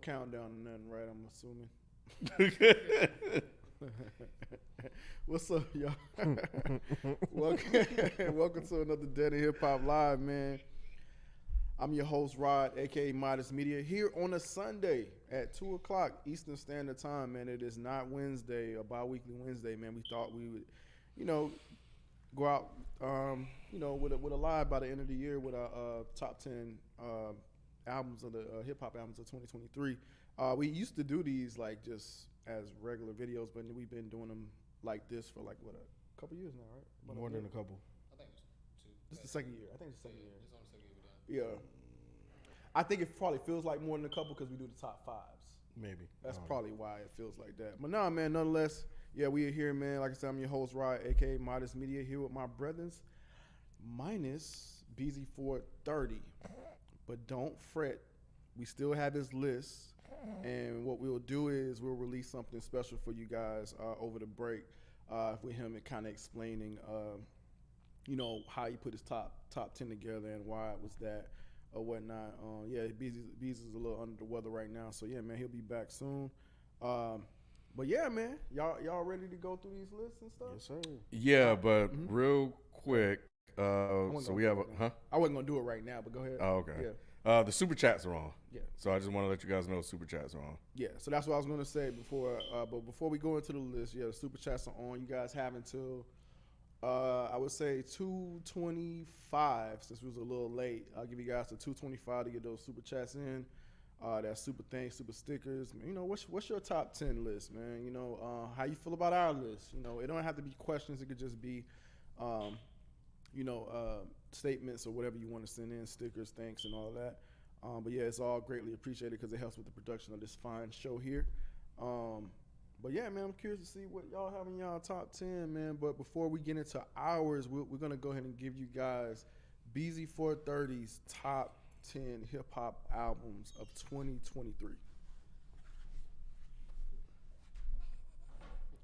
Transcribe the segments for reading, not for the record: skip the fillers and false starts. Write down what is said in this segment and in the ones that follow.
countdown or nothing, right? I'm assuming. What's up, y'all? Welcome to another Dead in Hip Hop Live, man. I'm your host, Rod, aka Modest Media, here on a Sunday at 2 o'clock Eastern Standard Time, man. It is not Wednesday, a bi-weekly Wednesday, man. We thought we would, go out, with a live by the end of the year with our top 10 albums of the hip hop albums of 2023. We used to do these like just as regular videos, but we've been doing them like this for a couple years now, right? More than a couple. I think it's 2. This is the second year. I think it's the second year. It's on the second year we've done. Yeah. I think it probably feels like more than a couple because we do the top fives. Maybe. That's probably why it feels like that. But nah, man, nonetheless, yeah, we are here, man. Like I said, I'm your host, Rod, aka Modest Media, here with my brothers, minus BZ430. But don't fret, we still have his list. And what we'll do is we'll release something special for you guys over the break with him and kind of explaining, how he put his top 10 together and why it was that or whatnot. Beezy's a little under the weather right now, so yeah, man, he'll be back soon. But yeah, man, y'all ready to go through these lists and stuff? Yes, sir. Yeah, but real quick, so we have I wasn't gonna do it right now, but go ahead. Oh, okay. Yeah. The super chats are on. Yeah. So I just want to let you guys know super chats are on. Yeah, so that's what I was gonna say before. But before we go into the list, yeah, the super chats are on. You guys have until I would say 2:25. Since we was a little late, I'll give you guys the 2:25 to get those super chats in. That super things, super stickers. What's your top 10 list, man? How you feel about our list? It don't have to be questions. It could just be, statements or whatever you want to send in, stickers, thanks, and all of that. But yeah, it's all greatly appreciated because it helps with the production of this fine show here. But yeah, man, I'm curious to see what y'all have in y'all top 10, man. But before we get into ours, we're going to go ahead and give you guys BZ430's top 10 hip-hop albums of 2023.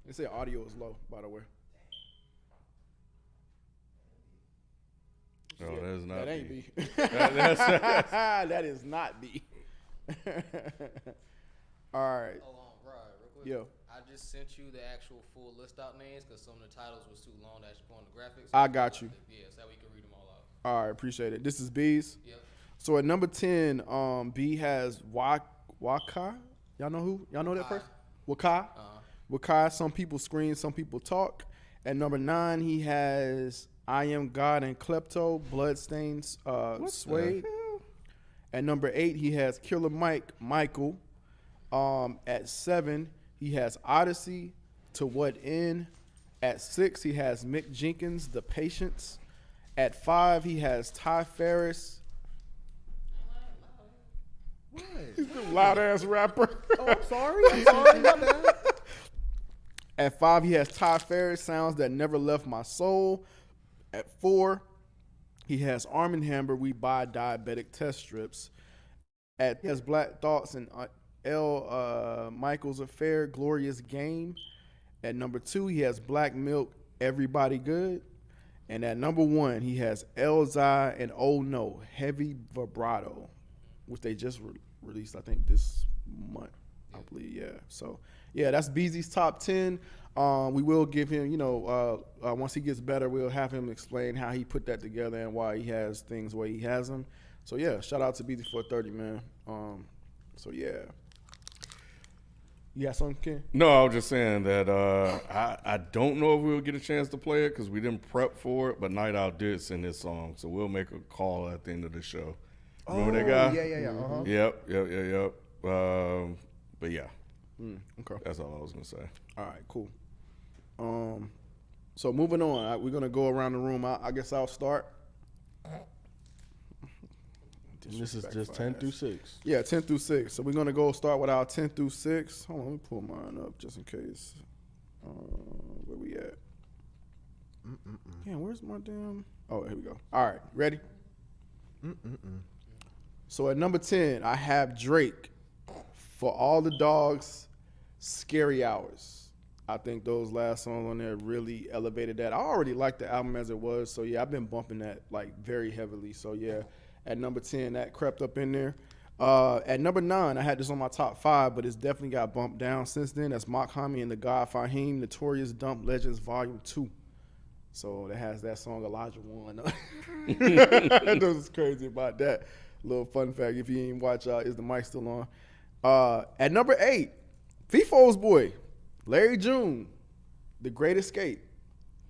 They say audio is low, by the way. Oh, that is not That ain't B. B. That is not B. All right. Hold on, Rod, real quick. Yo. I just sent you the actual full list out names because some of the titles was too long to actually put on the graphics. I got you. Yeah, so that we can read them all out. All right, appreciate it. This is B's. Yep. So at number 10, B has Waka. Y'all know who? Y'all know that person? Waka. Waka. Some people scream, some people talk. At number 9, he has I Am God and Klepto, Bloodstains, Suede. At number 8, he has Killer Michael. At 7, he has Odyssey, To What End. At 6, he has Mick Jenkins, The Patience. At 5, he has Ty Ferris. What? He's a loud ass rapper. Oh, I'm sorry. My bad. At 5, he has Ty Ferris, Sounds That Never Left My Soul. At 4, he has Arm & Hammer, We Buy Diabetic Test Strips. He has Black Thoughts and L. Michael's Affair, Glorious Game. At number 2, he has Black Milk, Everybody Good. And at number 1, he has Elzai and Oh No, Heavy Vibrato, which they just released, I think, this month, I believe, yeah. So, yeah, that's BZ's top 10. We will give him, once he gets better, we'll have him explain how he put that together and why he has things where he has them. So, yeah, shout out to BZ430, man. So, yeah. You got something, Ken? No, I was just saying that I don't know if we'll get a chance to play it because we didn't prep for it, but Night Owl did send this song, so we'll make a call at the end of the show. Remember that guy? Yeah. Uh-huh. Yep. But yeah, Okay. that's all I was gonna say. All right, cool. So moving on, we're gonna go around the room. I guess I'll start. This is just 10 through 6. Yeah, 10 through 6. So we're gonna go start with our 10 through 6. Hold on, let me pull mine up just in case. Where we at? Damn, where's my damn? Oh, here we go. All right, ready? So at number 10, I have Drake, For All the Dogs, Scary Hours. I think those last songs on there really elevated that. I already liked the album as it was, so yeah, I've been bumping that like very heavily. So yeah, at number 10, that crept up in there. At number 9, I had this on my top 5, but it's definitely got bumped down since then. That's Mokhami and the God Fahim, Notorious Dump Legends Volume 2. So that has that song Elijah One. That was crazy about that. Little fun fact, if you ain't watch Is the Mic Still On? At number 8, FIFO's boy, Larry June, The Great Escape.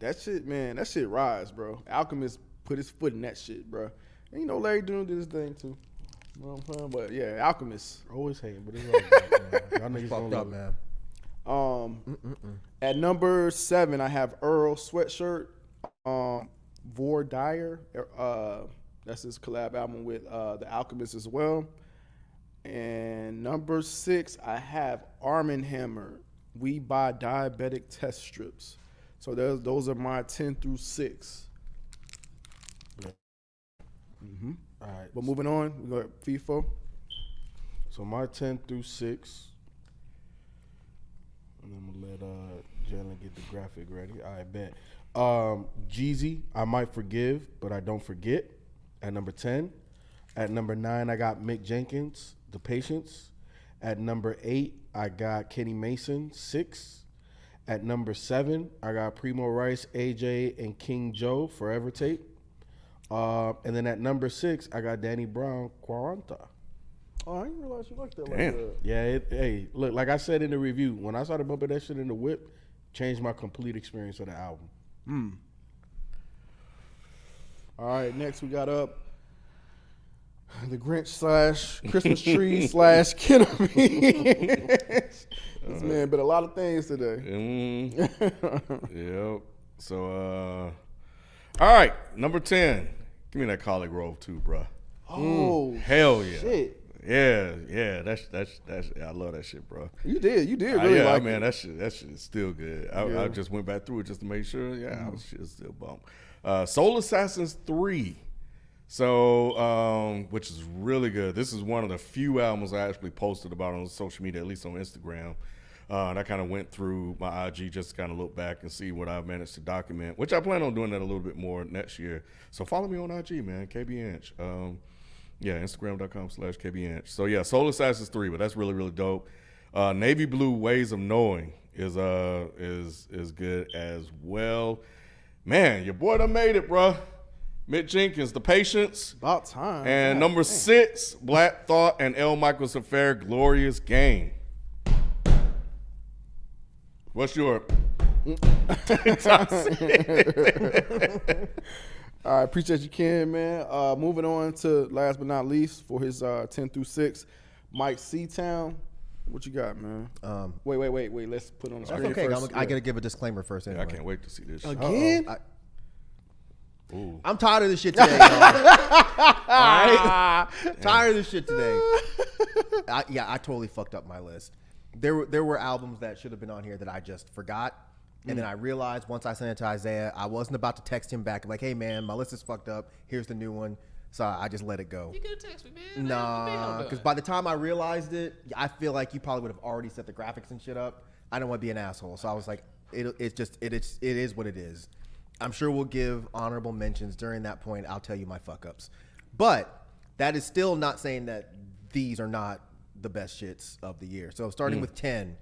That shit, man, that shit rise, bro. Alchemist put his foot in that shit, bro. And you know Larry June did his thing too. You know what I'm saying? But yeah, Alchemist. Always hating, but it's all good, man. Y'all niggas Fucked don't up, love it. man. At number 7, I have Earl Sweatshirt, Vor Dyer. That's his collab album with The Alchemist as well. And number 6, I have Arm & Hammer, We Buy Diabetic Test Strips. So those are my 10 through 6. Mm-hmm. All right. But moving on, we got FIFO. So my 10 through 6. And I'm going to let Jalen get the graphic ready. I bet. Jeezy, I Might Forgive, But I Don't Forget, at number 10. At number 9, I got Mick Jenkins, The Patience. At number 8, I got Kenny Mason, 6. At number 7, I got Primo Rice, AJ, and King Joe, Forever Tape. And then at number 6, I got Danny Brown, Quaranta. Oh, I didn't realize you liked that Damn. like that. Yeah, hey, look, like I said in the review, when I started bumping that shit in the whip, changed my complete experience of the album. All right, next we got up the Grinch / Christmas tree / Kennerman. This man been a lot of things today. Yep. So, all right, number 10. Give me that Collie Grove too, bro. Oh, Hell yeah. shit. Yeah. That's I love that shit, bro. You did really yeah, like man, it. that shit is still good. Yeah. I just went back through it just to make sure. Yeah, shit is still bump. Soul Assassins 3. So, which is really good. This is one of the few albums I actually posted about on social media, at least on Instagram. And I kind of went through my IG just to kind of look back and see what I managed to document, which I plan on doing that a little bit more next year. So follow me on IG, man, KBInch. Yeah, Instagram.com/KBInch. So yeah, Soul Assassins 3, but that's really, really dope. Navy Blue Ways of Knowing is good as well. Man, your boy done made it, bro. Mick Jenkins, The Patience. About time. And God number damn. 6, Black Thought and L. Michael's Affair, Glorious Game. What's your All right, appreciate you, Ken, man. Moving on to last but not least for his 10 through 6, Mike Seatown. What you got, man? Wait. Let's put it on the That's screen okay. first. I got to give a disclaimer first. Anyway. I can't wait to see this shit. Again? Ooh. I'm tired of this shit today, y'all. All right? Tired of this shit today. I totally fucked up my list. There were albums that should have been on here that I just forgot. And then I realized once I sent it to Isaiah, I wasn't about to text him back like, hey, man, my list is fucked up. Here's the new one. So I just let it go. You could have texted me, man. Nah, because by the time I realized it, I feel like you probably would have already set the graphics and shit up. I don't want to be an asshole. So I was like, it is what it is. I'm sure we'll give honorable mentions during that point. I'll tell you my fuck ups. But that is still not saying that these are not the best shits of the year. So starting with 10,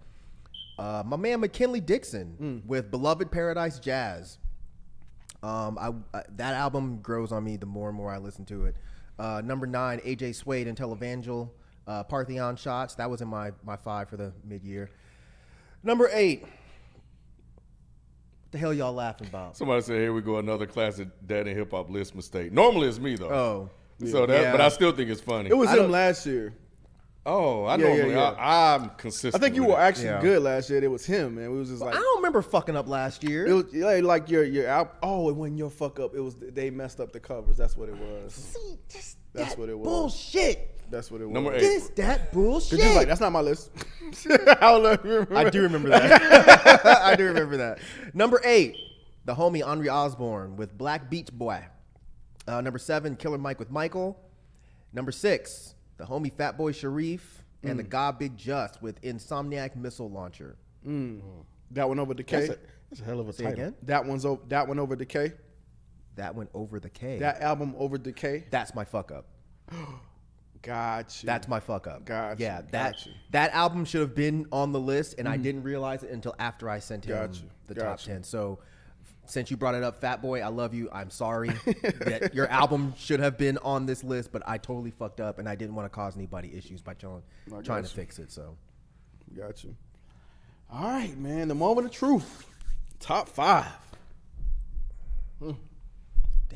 my man McKinley Dixon with Beloved Paradise Jazz. That album grows on me the more and more I listen to it. Number 9, AJ Suede and Televangel, Parthenon Shots. That was in my 5 for the mid-year. Number 8. What the hell y'all laughing about? Somebody said, here we go, another classic Daddy Hip Hop list mistake. Normally it's me, though. Oh. So that, but I still think it's funny. It was him last year. Oh, I Yeah, normally, yeah. I'm consistent. I think you with were it. actually good last year. It was him, man. It was just I like don't remember fucking up last year. it was like your out. Oh, and when your fuck up, it was they messed up the covers. That's what it was. See, just That's that what it was. bullshit. That's what it was. Number 8. This that bullshit. Cause you like that's not my list. I don't know if you remember. I do remember that. I do remember that. Number 8, the homie Henri Osborne with Black Beach Boy. Number 7, Killer Mike with Michael. Number 6, the homie Fatboy Sharif and the God Big Just with Insomniac Missile Launcher. That one over Decay. That's a hell of a Say title. again? That one over Decay. That went over the K. That album over Decay. That's my fuck up. Got you. That's my fuck up. Got Yeah, you. that album should have been on the list, and I didn't realize it until after I sent him the top 10. So, since you brought it up, Fat Boy, I love you. I'm sorry that your album should have been on this list, but I totally fucked up, and I didn't want to cause anybody issues by trying to fix it. So, got you. All right, man. The moment of truth. Top 5.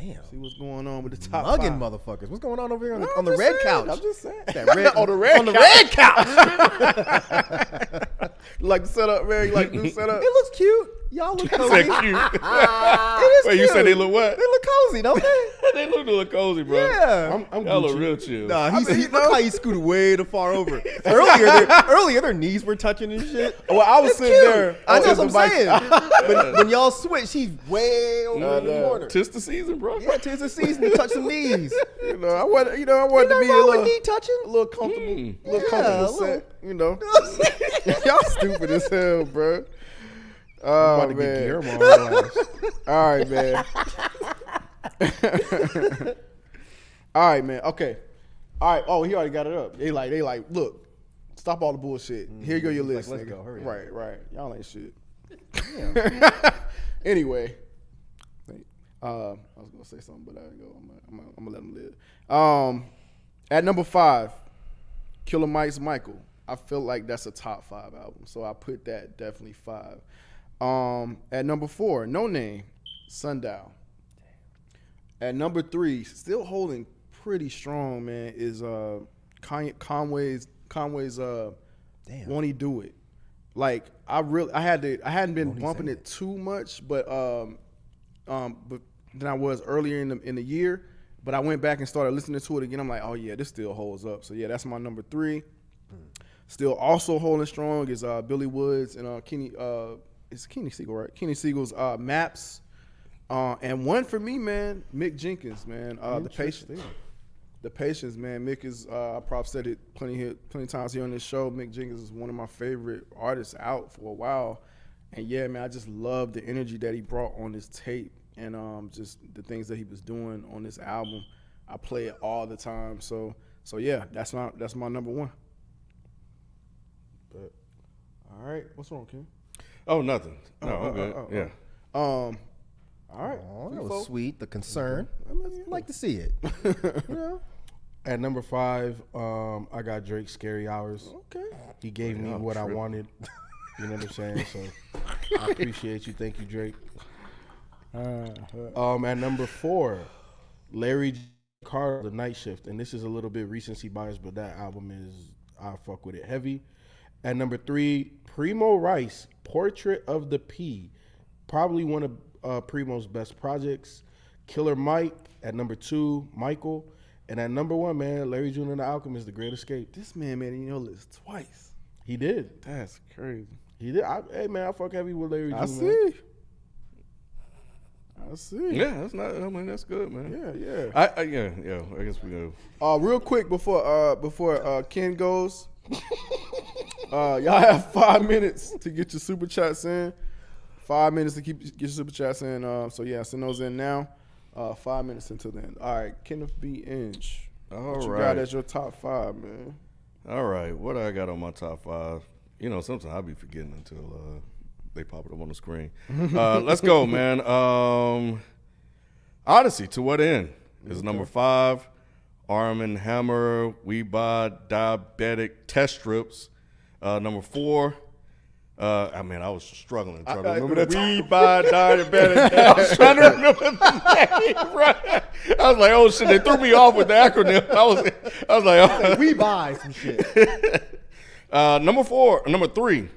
damn. See what's going on with the top Mugging 5. motherfuckers. What's going on over here on the red couch? I'm just saying. That red, on the red couch. You like the setup, man? You like the new setup? It looks cute. Y'all look cozy. Is that cute? It is Wait, cute. you said they look what? They look cozy, don't they? They look a little cozy, bro. Yeah. I'm Y'all look Gucci. real chill. Nah, look how he scooted way too far over. Earlier, their knees were touching and shit. Well, I was It's sitting cute. there. I know as what I'm the mic- saying. When y'all switch, he's way over in the corner. Tis the season, bro. Yeah, 'tis the season to touch some knees. You know, I wanted to be a wrong with little, knee touching. a little comfortable, Yeah, set. You know, y'all stupid as hell, bro. I'm Oh about to get man. Guillermo on your ass. All right, man. All right, man. Okay. All right. Oh, he already got it up. They like, look, stop all the bullshit. Here you go, your list. let's nigga. go. Hurry up. Right. Y'all ain't shit. Anyway, I was gonna say something, but I ain't go. I'm gonna let him live. At number 5, Killer Mike's Michael. I feel like that's a top 5 album, so I put that definitely 5. At number 4, No Name, Sundial. At number 3, still holding pretty strong, man, is Conway's Won't He Do It. Like I hadn't been bumping it too much, but than I was earlier in the year. But I went back and started listening to it again. I'm like, oh yeah, this still holds up. So yeah, that's my number 3. Still also holding strong is Billy Woods and Kenny. It's Kenny Siegel, right? Kenny Siegel's Maps. And one for me, man, Mick Jenkins, man. The Patience. The Patience, man. Mick is, I probably said it plenty times here on this show. Mick Jenkins is one of my favorite artists out for a while. And yeah, man, I just love the energy that he brought on this tape and just the things that he was doing on this album. I play it all the time. So yeah, that's my number 1. But, all right, what's wrong, Ken? Oh, nothing. No, I'm good. Yeah. All right. Oh, that was sweet. The concern. I'd like to see it. You know? At number 5, I got Drake Scary Hours. Okay. He gave me what I wanted. You know what I'm saying? So I appreciate you. Thank you, Drake. At number 4, Larry Carter, The Night Shift. And this is a little bit recency bias, but that album is, I fuck with it heavy. At number 3, Primo Rice, Portrait of the P. Probably one of Primo's best projects. Killer Mike at number 2, Michael. And at number 1, man, Larry Jr. and the Alchemist, The Great Escape. This man made it in your list twice. He did. That's crazy. He did. Hey, man, I fuck heavy with Larry Jr. I man. see. Yeah, that's not. I mean, that's good, man. Yeah. Yeah. I guess we go. Real quick before Ken goes, y'all have 5 minutes to get your super chats in. 5 minutes to get your super chats in. So yeah, send those in now. 5 minutes until then. All right, Kenneth B. Inch. What you got as your top 5, man? All right, what I got on my top 5? You know, sometimes I'll be forgetting until they pop it up on the screen. Let's go, man. Odyssey, To What End is number 5. Arm & Hammer, We Buy Diabetic Test Strips. Number 4. I was struggling trying to remember that. We Buy Diabetic. I was trying to remember the name, right? I was like, oh shit, they threw me off with the acronym. I was like, oh. We buy some shit. Number 3,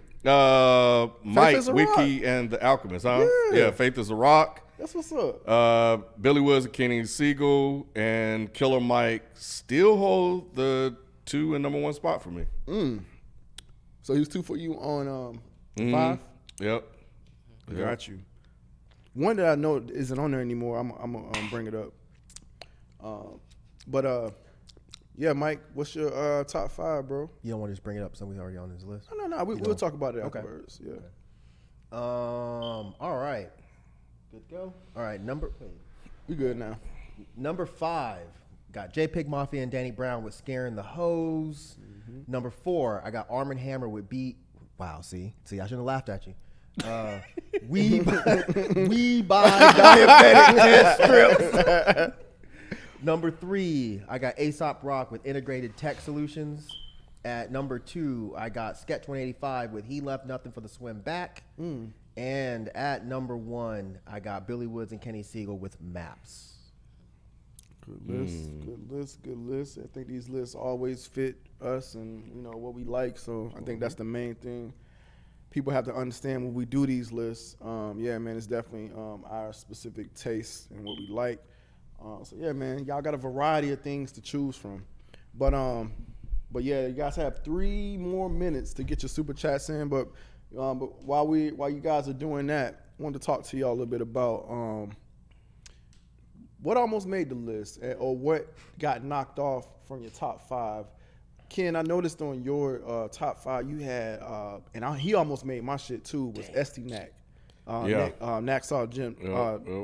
Mike, is a Wiki, Rock. and the Alchemist, huh? Yeah. Faith is a Rock. That's what's up. Billy Woods and Kenny Siegel and Killer Mike still hold the 2 and number 1 spot for me. So he was 2 for you on 5. Yep. Got you. One that I know isn't on there anymore. I'm gonna bring it up. Yeah, Mike, what's your top 5, bro? You don't want to just bring it up. Somebody's already on his list. No. We'll talk about it afterwards. Yeah. All right. Good to go. All right. We good now. Number 5, Got JPEG Mafia and Danny Brown with Scaring the Hoes. Number 4, I got Arm & Hammer with Beat. Wow, see, I shouldn't have laughed at you. We buy diabetic test strips. Number 3, I got Aesop Rock with Integrated Tech Solutions. At number 2, I got Sketch 185 with He Left Nothing for the Swim Back. And at number 1, I got Billy Woods and Kenny Siegel with Maps. Good list. I think these lists always fit us and what we like. So I think that's the main thing. People have to understand when we do these lists. Yeah, man, it's definitely our specific taste and what we like. So yeah, man, y'all got a variety of things to choose from. But yeah, you guys have 3 more minutes to get your super chats in. But while you guys are doing that, I wanted to talk to y'all a little bit about what almost made the list, or what got knocked off from your top 5. Ken, I noticed on your top 5 you had, he almost made my shit too, was ST Naxaw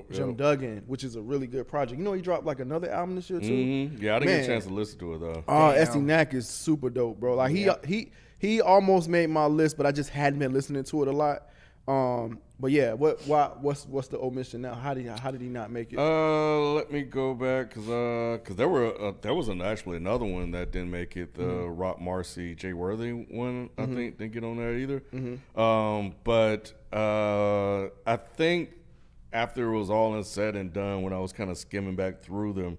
Jim Duggan, which is a really good project. He dropped like another album this year too. Yeah, I didn't get a chance to listen to it though. ST Nack is super dope, bro. Like he almost made my list, but I just hadn't been listening to it a lot. But yeah, what's the omission now? How did he not make it? Let me go back because there was actually another one that didn't make it. The Rock Marcy Jay Worthy one, I think, didn't get on there either. But I think after it was all said and done, when I was kind of skimming back through them,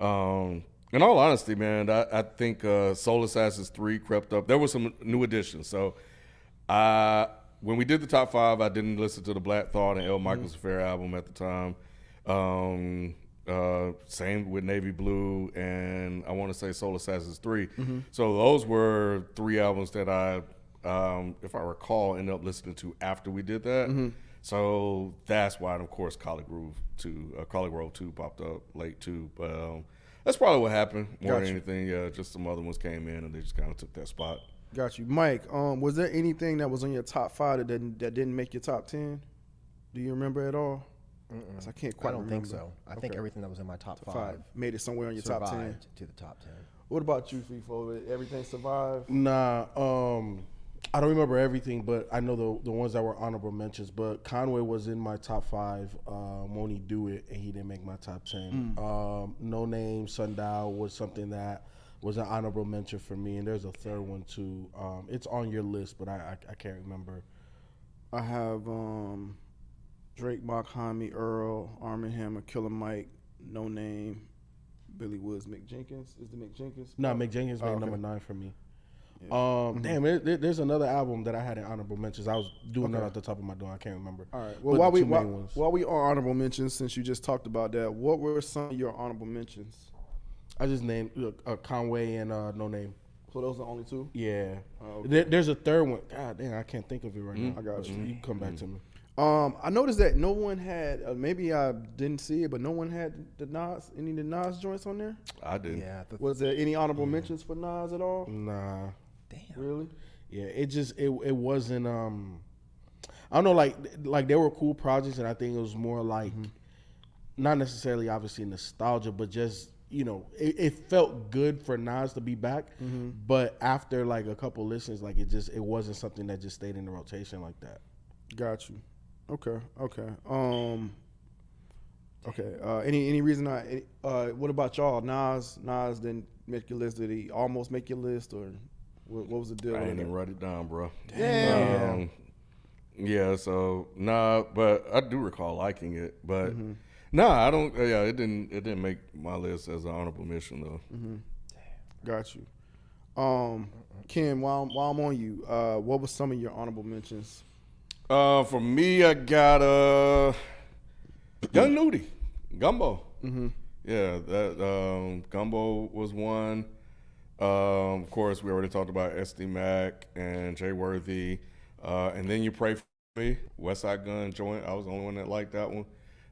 in all honesty, man, I think Soul Assassins 3 crept up. There were some new additions, so when we did the top 5, I didn't listen to the Black Thought and El Michael's Affair album at the time. Same with Navy Blue and I want to say Soul Assassins 3. So those were 3 albums that I, if I recall, ended up listening to after we did that. So that's why, of course, College Grove 2 popped up late too. But that's probably what happened more than anything. Yeah, just some other ones came in and they just kind of took that spot. Got you, Mike. Was there anything that was on your top 5 that didn't make your top 10? Do you remember at all? I can't quite. I don't remember. think so. I think everything that was in my top 5 made it somewhere on your top 10 to the top 10. What about you, FIFO? Everything survived? Nah, I don't remember everything, but I know the ones that were honorable mentions. But Conway was in my top 5. Won't He Do It, and he didn't make my top 10. No Name, Sundial was something that was an honorable mention for me, and there's a third one too. It's on your list, but I can't remember. I have Drake, Mock Homie, Earl, Arm & Hammer, Killer Mike, No Name, Billy Woods, Mick Jenkins. Is the Mick Jenkins? No, Mick Jenkins made number 9 for me. Yeah. Damn, there's another album that I had in honorable mentions. I was doing that off the top of my dome. I can't remember. All right. Well, while we are honorable mentions, since you just talked about that, what were some of your honorable mentions? I just named Conway and No Name. So those are the only 2? Yeah. There's a third one. God damn, I can't think of it right now. I got you. You can come back to me. I noticed that no one had, maybe I didn't see it, but no one had any of the Nas joints on there? I did. Yeah. Was there any honorable mentions for Nas at all? Nah. Damn. Really? Yeah, it wasn't, I don't know, like there were cool projects, and I think it was more like, not necessarily obviously nostalgia, but just, it felt good for Nas to be back, but after like a couple listens, like it wasn't something that just stayed in the rotation like that. Got you. Okay. Any reason what about y'all? Nas didn't make your list. Did he almost make your list, or what was the deal? I didn't even write it down, bro. Damn. Yeah, so but I do recall liking it, but I don't. Yeah, it didn't make my list as an honorable mention though. Got you. Ken, while I'm on you, what was some of your honorable mentions? For me, I got Young Nudie, Gumbo. Yeah, that Gumbo was one. Of course, we already talked about SD Mac and Jay Worthy, and then You Pray for Me, West Side Gun joint. I was the only one that liked that one.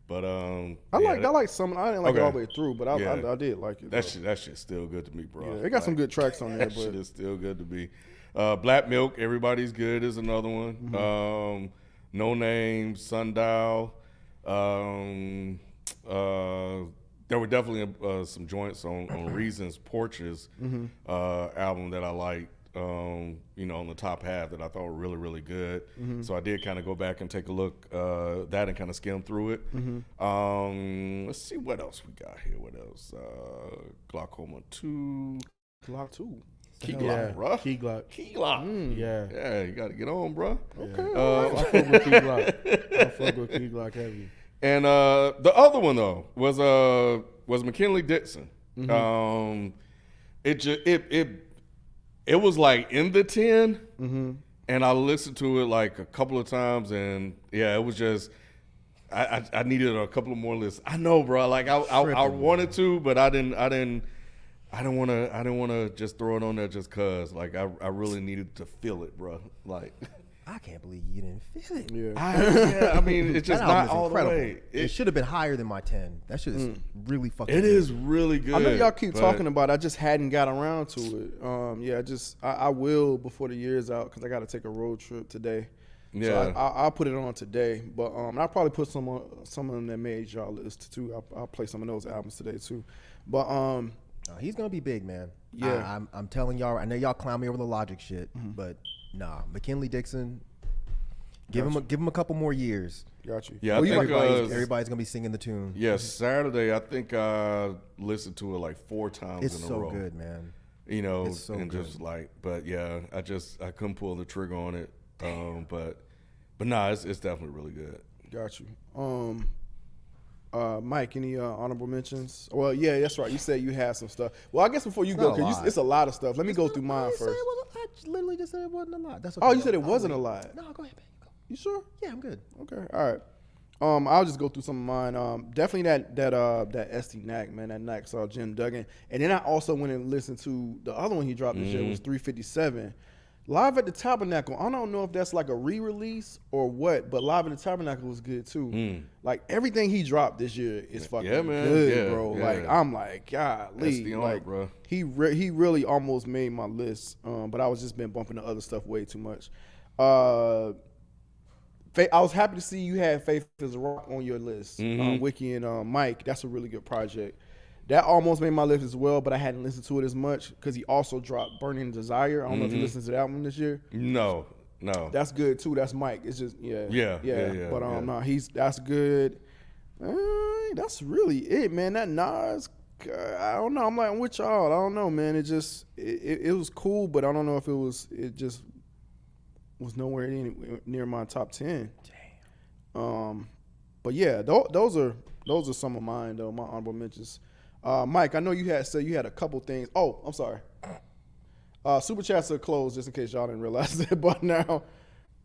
But I like some. I didn't like it all the way through, but I did like it. That shit's still good to me, bro. Yeah, it got some good tracks on there. That shit is still good to me. Black Milk, Everybody's Good is another one. No Name, Sundial. there were definitely some joints on Reasons Porches album that I liked. On the top half that I thought were really, really good. So I did kind of go back and take a look that and kind of skim through it. Let's see what else we got here. What else? Glaucoma 2. Glock 2. Key Glock, bro. Key Glock. Key Glock. Yeah, you got to get on, bro. Okay. I fuck with Key Glock. I fuck with Key Glock heavy. And the other one though was McKinley Dixon. It was like in the 10, and I listened to it like a couple of times, and yeah, it was just I needed a couple of more lists. I know, bro. Like I wanted to, but I didn't want to just throw it on there just cause. Like I really needed to feel it, bro. Like I can't believe you didn't feel it. Yeah. I mean, it's just not all incredible. the way. It should have been higher than my 10. That shit is really fucking It good. is really good. I know y'all keep talking about it. I just hadn't got around to it. I will before the year's out because I got to take a road trip today. Yeah. So I'll put it on today. But I'll probably put some of them that made y'all list too. I'll play some of those albums today too. But he's gonna be big, man. Yeah. I'm telling y'all. I know y'all clown me over the Logic shit, but nah, McKinley Dixon. Give him a couple more years. got you. Yeah, I think Everybody's gonna be singing the tune. yeah, Saturday I think I listened to it like 4 times It's in a so row. good, man. It's so and good. just like, but yeah, I couldn't pull the trigger on it. But nah, it's definitely really good. Got you. Mike, any honorable mentions? Well, yeah, that's right. You said you had some stuff. Well, I guess before you It's go, not a because lot. it's a lot of stuff. Let me go through I mine didn't say first. it wasn't- I literally just said it wasn't a lot. That's okay. Oh, you said it I'll wasn't a wait. lot. No, go ahead, man. Go. You sure? Yeah, I'm good. Okay, all right. I'll just go through some of mine. Definitely that SD Knack, man, that Knack saw Jim Duggan, and then I also went and listened to the other one he dropped this year was 357, Live at the Tabernacle. I don't know if that's like a re-release or what, but Live at the Tabernacle was good too. Like everything he dropped this year is fucking Yeah, man. good, Yeah, bro. yeah. Like I'm like, golly, That's the art, like bro. he really almost made my list, but I was just been bumping the other stuff way too much. I was happy to see you had Faith is a Rock on your list. Wiki and Mike, that's a really good project. That almost made my list as well, but I hadn't listened to it as much because he also dropped Burning Desire. I don't know if you listened to that one this year. No. That's good too. That's Mike. It's just yeah. But no, that's good. That's really it, man. That Nas, I don't know. I'm with y'all. I don't know, man. It just it was cool, but I don't know if it just was nowhere near my top 10. Damn. But yeah, those are some of mine though. My honorable mentions. Mike, I know you said you had a couple things. Oh, I'm sorry. Super chats are closed just in case y'all didn't realize that. But now,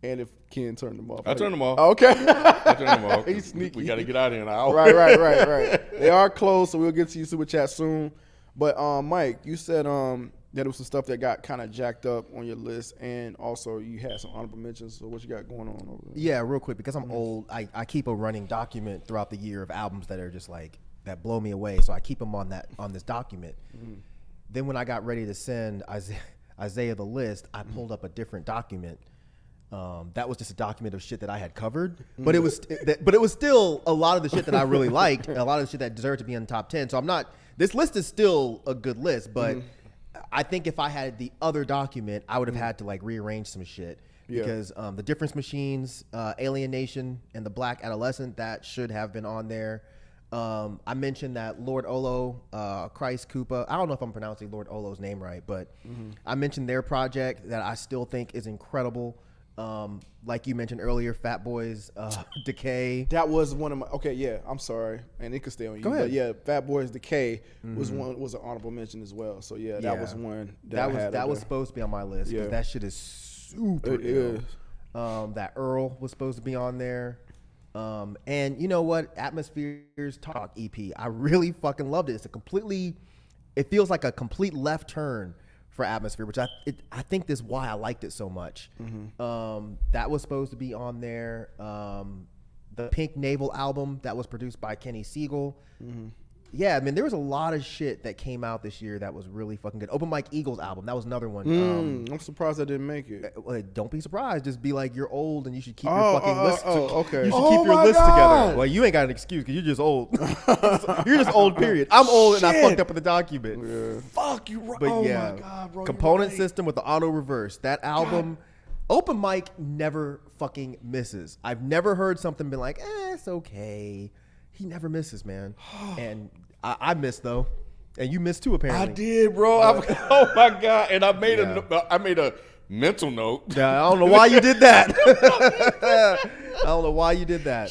and if Ken turned them off, I turned them off. Okay. I turned them off. He's sneaky. We got to get out of here in an hour. Right. They are closed, so we'll get to you super chat soon. But Mike, you said that there was some stuff that got kind of jacked up on your list, and also you had some honorable mentions. So what you got going on over there? Yeah, real quick, because I'm old, I keep a running document throughout the year of albums that are just like that blow me away. So I keep them on this document. Then when I got ready to send Isaiah the list, I pulled up a different document. That was just a document of shit that I had covered, but it was still a lot of the shit that I really liked, and a lot of the shit that deserved to be in the top 10. So this list is still a good list, but I think if I had the other document, I would have had to like rearrange some shit. Yeah. Because the Difference Machines, Alien Nation, and the Black Adolescent, that should have been on there. I mentioned that Lord Olo, Christ Koopa, I don't know if I'm pronouncing Lord Olo's name right, but I mentioned their project that I still think is incredible. Like you mentioned earlier, Fat Boys, Decay. That was one of my. Okay, yeah. I'm sorry, and it could stay on you. Go ahead. But yeah, Fat Boys Decay was an honorable mention as well. So yeah, that was one that was supposed to be on my list because that shit is super. It ill. is. That Earl was supposed to be on there. And you know what? Atmospheres Talk EP. I really fucking loved it. It feels like a complete left turn for Atmosphere, which I think is why I liked it so much. That was supposed to be on there. The Pink Navel album that was produced by Kenny Siegel. Yeah, I mean, there was a lot of shit that came out this year that was really fucking good. Open Mike Eagle's album, that was another one. I'm surprised I didn't make it. Don't be surprised. Just be like, you're old and you should keep your fucking list. okay. You should Oh keep your my list God. together. Well, you ain't got an excuse because you're just old. You're just old. Period. I'm old and I Shit. fucked up in the document. Fuck you, right? But Oh yeah, my God, bro. component you're right. system with the auto reverse. That album, Open Mike never fucking misses. I've never heard something been like, it's okay. He never misses, man. And I missed though, and you missed too apparently. I did, bro. Oh my God! And I made a mental note. Yeah, I don't know why you did that. I don't know why you did that.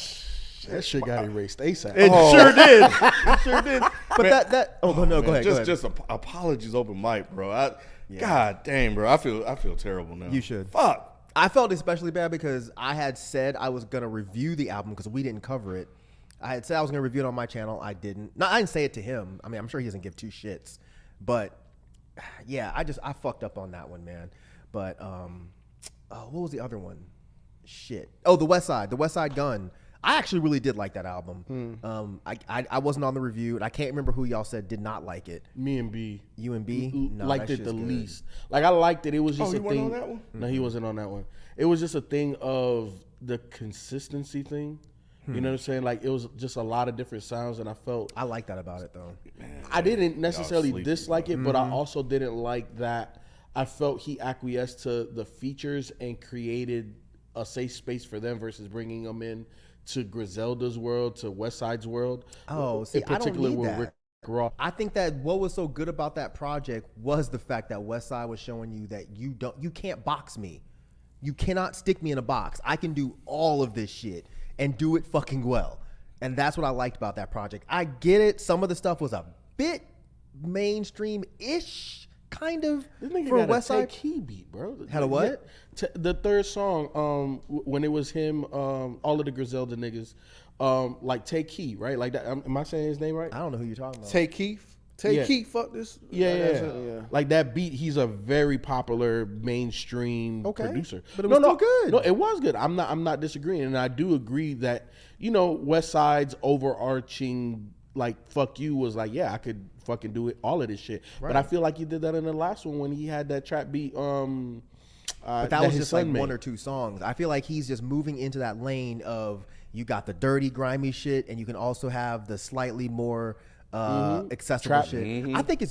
That shit got erased ASAP. It sure did. It sure did. But Man. that. Oh no, go ahead. Just apologies, open mic, bro. God damn, bro. I feel terrible now. You should. Fuck. I felt especially bad because I had said I was gonna review the album because we didn't cover it. I had said I was gonna review it on my channel. I didn't. No, I didn't say it to him. I mean, I'm sure he doesn't give two shits. But yeah, I fucked up on that one, man. But what was the other one? Shit. Oh, the West Side Gun. I actually really did like that album. I wasn't on the review, and I can't remember who y'all said did not like it. Me and B. You and B Liked that it the shit's good. least. Like I liked it. It was just he a wasn't thing. on that one? No, he wasn't on that one. It was just a thing of the consistency thing. You know what I'm saying? Like it was just a lot of different sounds, and I felt I like that about it though. I didn't necessarily sleepy, dislike it, but I also didn't like that. I felt he acquiesced to the features and created a safe space for them versus bringing them in to Griselda's world, to West Side's world. Oh, see, I don't need with that. Rick Ross. I think that what was so good about that project was the fact that Westside was showing you that you can't box me. You cannot stick me in a box. I can do all of this shit and do it fucking well. And that's what I liked about that project. I get it. Some of the stuff was a bit mainstream-ish, kind of, This nigga for got a Westside. Take Key beat, bro. Had a what? The third song, when it was him, all of the Griselda niggas, like Take Key, right? Like that. Am I saying his name right? I don't know who you're talking about. Take Keith. Yeah. Keith. Fuck this. Yeah. Like that beat, he's a very popular mainstream producer. But it was still good. No, it was good. I'm not disagreeing, and I do agree that West Side's overarching like fuck you was like, yeah, I could fucking do it, all of this shit. Right. But I feel like he did that in the last one when he had that trap beat. But that was his just like son made. one or two songs. I feel like he's just moving into that lane of you got the dirty, grimy shit, and you can also have the slightly more accessible Trap. shit. I think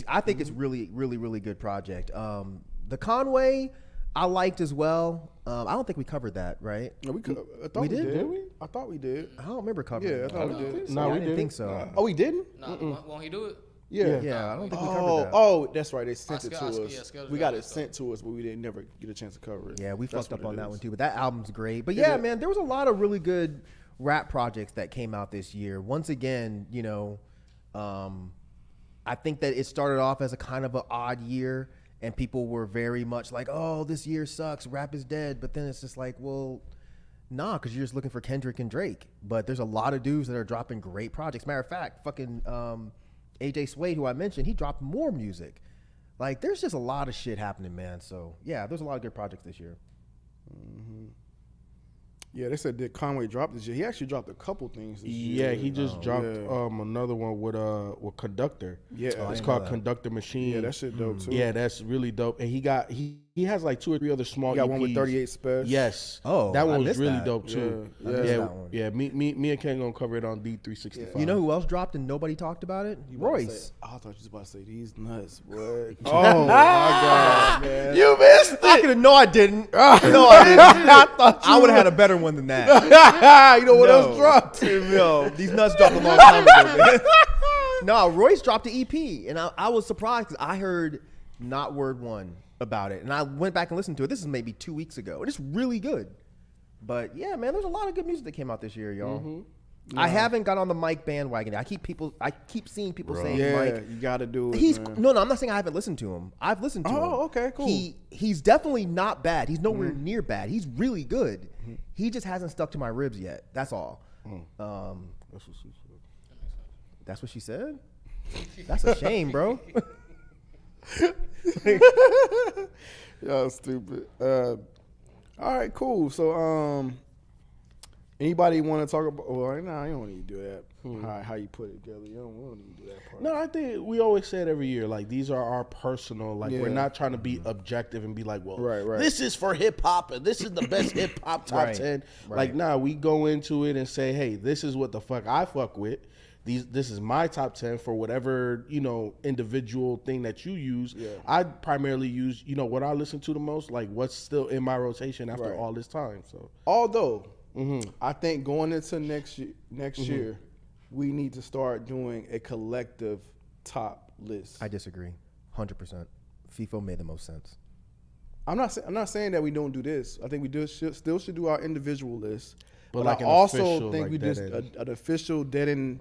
it's really, really, really good project. The Conway, I liked as well. I don't think we covered that, right? No, I thought We we did? did. Did we? I thought we did. I don't remember covering Yeah, I it. thought we did. No, I we didn't didn't. think so. Oh, we didn't? Nah, won't he do it? Yeah. Yeah, I don't think we covered that. Oh, that's right. They sent it to schedule- us. yeah, schedule We got that it stuff. sent to us, but we didn't never get a chance to cover it. Yeah, we That's fucked up what on it that is. one too. But that album's great. But yeah, man, there was a lot of really good rap projects that came out this year. Once again, I think that it started off as a kind of an odd year, and people were very much like, "Oh, this year sucks. Rap is dead." But then it's just like, well, nah, because you're just looking for Kendrick and Drake. But there's a lot of dudes that are dropping great projects. Matter of fact, fucking AJ Suede, who I mentioned, he dropped more music. Like, there's just a lot of shit happening, man. So yeah, there's a lot of good projects this year. Yeah, they said that Conway dropped this year. He actually dropped a couple things this year. Yeah, he just dropped yeah. another one with Conductor. Yeah. Oh, I it's didn't called know that. Conductor Machine. Yeah, that shit dope too. Yeah, that's really dope. And he has like 2 or 3 other small He got EPs. one with 38 Special. Yes. Oh, that I one was missed really that. dope too. Yeah, I missed yeah, that one. yeah. Me and Ken gonna cover it on D365. You know who else dropped and nobody talked about it? You about to Royce. say- I thought you was about to say these nuts, boy. Oh my god, man. You missed it. I could have. No, I didn't. No, I didn't. I would have had a better one than that. You know what No. else dropped? No, these nuts dropped a long time ago, man. No, Royce dropped the EP, and I was surprised because I heard not word one about it, and I went back and listened to it. This is maybe 2 weeks ago, and it's really good. But yeah, man, there's a lot of good music that came out this year, y'all. I haven't got on the Mike bandwagon. I keep seeing people saying Yeah, Mike. you got to do it. He's man. no, I'm not saying I haven't listened to him. I've listened to him. Oh, okay, cool. He's definitely not bad. He's nowhere near bad. He's really good. He just hasn't stuck to my ribs yet. That's all. That's what she said. That's a shame, bro. Y'all stupid. All right, cool. So, Anybody want to talk about? Well, nah, you don't need to do that. How you put it together, we don't need to do that part. No, I think we always say it every year. Like, these are our personal. Like, we're not trying to be objective and be like, well, this is for hip hop and this is the best hip hop top 10. Like, nah, we go into it and say, hey, this is what the fuck I fuck with. This is my top 10 for whatever, individual thing that you use. Yeah. I primarily use, what I listen to the most, like what's still in my rotation after all this time. So, although I think going into next year, we need to start doing a collective top list. I disagree, 100%. FIFO made the most sense. I'm not saying that we don't do this. I think we still should do our individual list. But like I also think we just an official dead end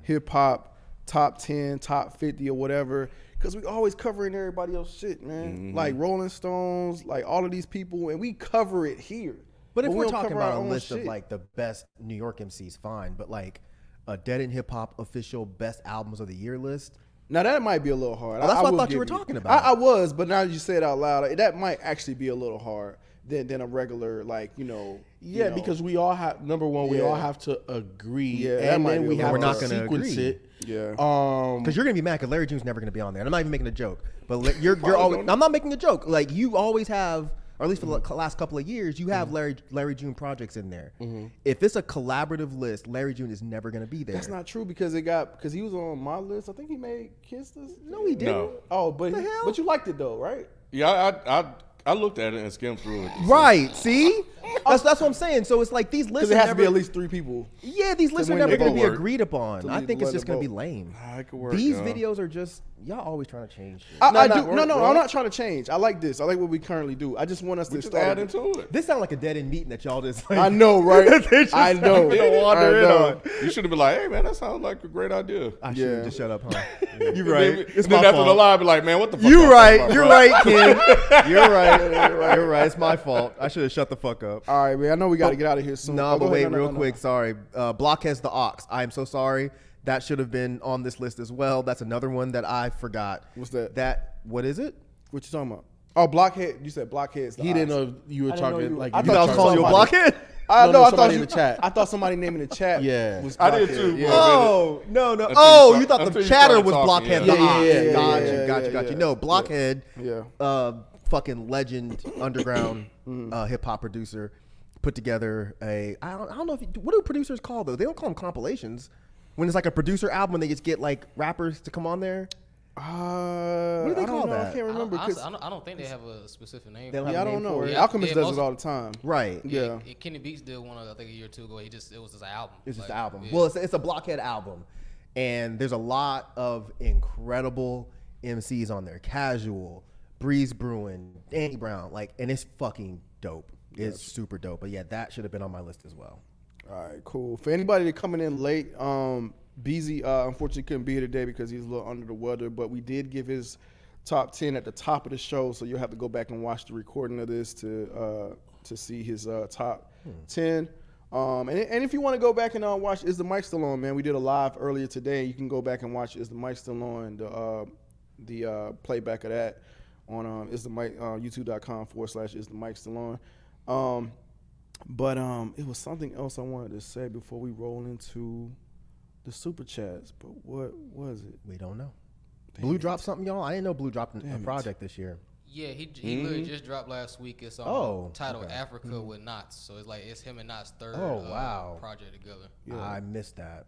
hip hop top 10, top 50 or whatever, because we always covering everybody else shit, man. Like Rolling Stones, like all of these people, and we cover it here. But if we we're don't talking cover about our a own list shit. of like the best New York MCs, fine. But like a dead end hip hop official best albums of the year list. Now that might be a little hard. Well, that's what I will thought you give were talking about. I was, but now that you say it out loud, that might actually be a little hard than a regular, like, Yeah, because we all have, number one, we all have to agree. Yeah, that and might then be we a have little to hard. We're not gonna sequence agree. it. Yeah. Because you're gonna be mad because Larry June's never gonna be on there. And I'm not even making a joke, but you're always. I'm not making a joke. Like you always have, or at least for the last couple of years, you have Larry June projects in there. If it's a collaborative list, Larry June is never gonna be there. That's not true because he was on my list. I think he made Kiss this. No, he didn't. No. Oh, but The hell? but you liked it though, right? Yeah, I looked at it and skimmed through it. Right? See, that's what I'm saying. So it's like these lists Because it has are to be never. at least 3 people. Yeah, these lists are win never the going to vote. be agreed upon. I lead- think to it's let just the going to be vote. lame. It could work, These yo. videos are just y'all always trying to change shit. I'm work, bro. not trying to change. I like this. I like what we currently do. I just want us to Just start add into it. This sounds like a dead end meeting that y'all just. Like, I know, right? I know. They wander I in know. on. You should have been like, hey, man, that sounds like a great idea. I should Yeah. have just shut up, huh? You And right. then, It's then my after the fault. live, be like, man, what the fuck? You y'all right. talking You're about, bro? right, Ken. You're right. You're right. It's my fault. I should have shut the fuck up. All right, man. I know we got to get out of here soon. No, Oh, but go wait, ahead. No, real no, no. quick. Sorry. Blockhead's the Ox. I am so sorry. That should have been on this list as well. That's another one that I forgot. That what is it? What you talking about? Oh, Blockhead. You said Blockhead's the He didn't Ox. know you were I didn't know talking you- like I you thought I were was you calling you a somebody. blockhead. I No, know. no, I somebody thought in you. the chat. I thought somebody named in the chat. Yeah. was I did Blockhead. too, Yeah. bro. Oh no! Until you Oh, you thought until the you chatter started was talking, Blockhead. yeah. the Ox. Yeah, Got yeah, you. yeah. No, Blockhead. Yeah. Fucking legend, underground hip hop producer, put together a. I don't know if what do producers call though? They don't call them compilations. When it's like a producer album, and they just get like rappers to come on there. What do they I call don't know. that? I can't remember. Honestly, 'cause- I don't think they have a specific name. They for don't it. have I a don't name know. for it. Alchemist Yeah, does most- it all the time. Right. Yeah. Kenny Beats did one, I think a year or two ago. It was his album. It's just Like, an album. yeah. Well, it's a Blockhead album, and there's a lot of incredible MCs on there. Casual, Breeze Bruin, Danny Brown, and it's fucking dope. It's super dope. But yeah, that should have been on my list as well. All right, cool. For anybody that coming in late, BZ unfortunately couldn't be here today because he's a little under the weather, but we did give his top 10 at the top of the show, so you'll have to go back and watch the recording of this to see his top 10. And if you want to go back and watch Is the Mic Still On, man, we did a live earlier today. You can go back and watch Is the Mic Still On, the playback of that on Is the Mic, youtube.com/Is the Mic Still On. But it was something else I wanted to say before we roll into the super chats. But what was it? We don't know. Blue dropped something, y'all. I didn't know Blue dropped a project this year. Yeah, he literally just dropped last week. It's titled Africa with Knots. So it's him and Knots' third wow. project together. I missed that.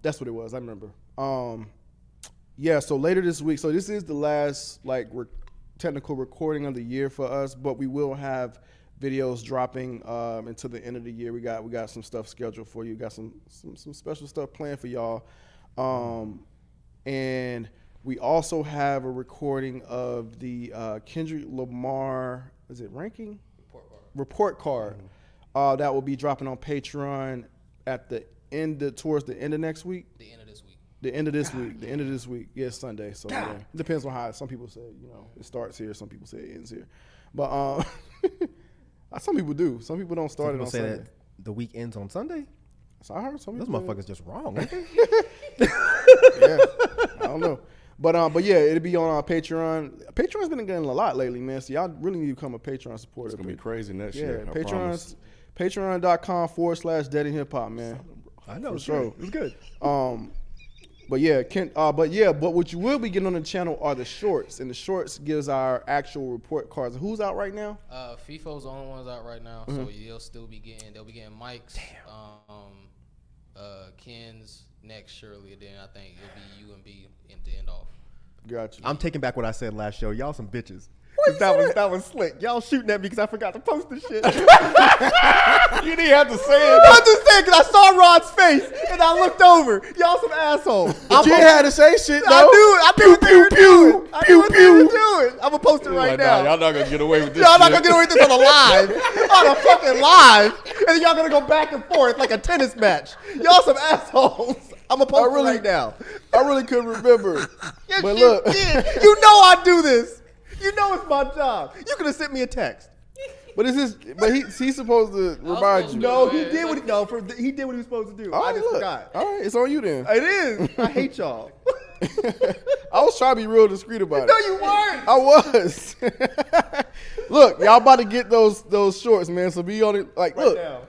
That's what it was. I remember. Yeah. So later this week. So this is the last technical recording of the year for us. But we will have videos dropping until the end of the year. We got some stuff scheduled for you. Got some special stuff planned for y'all. And we also have a recording of the Kendrick Lamar, is it ranking? Report card. That will be dropping on Patreon at the end, towards the end of next week. The end of this week. The end of this week. The end of this week. Yeah, it's Sunday. So yeah, it depends on how some people say, it starts here. Some people say it ends here. But some people do. Some people don't start it on Say Sunday. that the week ends on Sunday. So I heard some Those people. motherfuckers just wrong, ain't they? Yeah, I don't know. But yeah, it'll be on our Patreon. Patreon's been getting a lot lately, man. So y'all really need to become a Patreon supporter. It's gonna be crazy next Yeah, year. I promise. Patreon.com/deadandhiphop, man. I know, for sure. It's good. But what you will be getting on the channel are the shorts, and the shorts gives our actual report cards. Who's out right now? FIFO's the only ones out right now, so they'll be getting Mike's, Ken's next, surely. Then I think it'll be you and B to end off. Gotcha. I'm taking back what I said last show. Y'all some bitches. That was slick. Y'all shooting at me because I forgot to post this shit. You didn't have to say it. I'm just saying because I saw Rod's face and I looked over. Y'all some assholes. But you had to say shit, though. I knew what they were doing. I knew what they were doing. I'm going to post it right now. Y'all not going to get away with this. Y'all not going to get away with this on the live. On a fucking live. And then y'all going to go back and forth like a tennis match. Y'all some assholes. I'm going to post it right now. I really couldn't remember. Yes, but you look. did. You know I do this. You know it's my job. You could have sent me a text. But he's supposed to remind you. No, he did what he did what he was supposed to do. All I right, just look. forgot. All right, it's on you then. It is. I hate y'all. I was trying to be real discreet about No, it. you weren't. I was. Look, y'all about to get those shorts, man. So be on it. Like, look, now.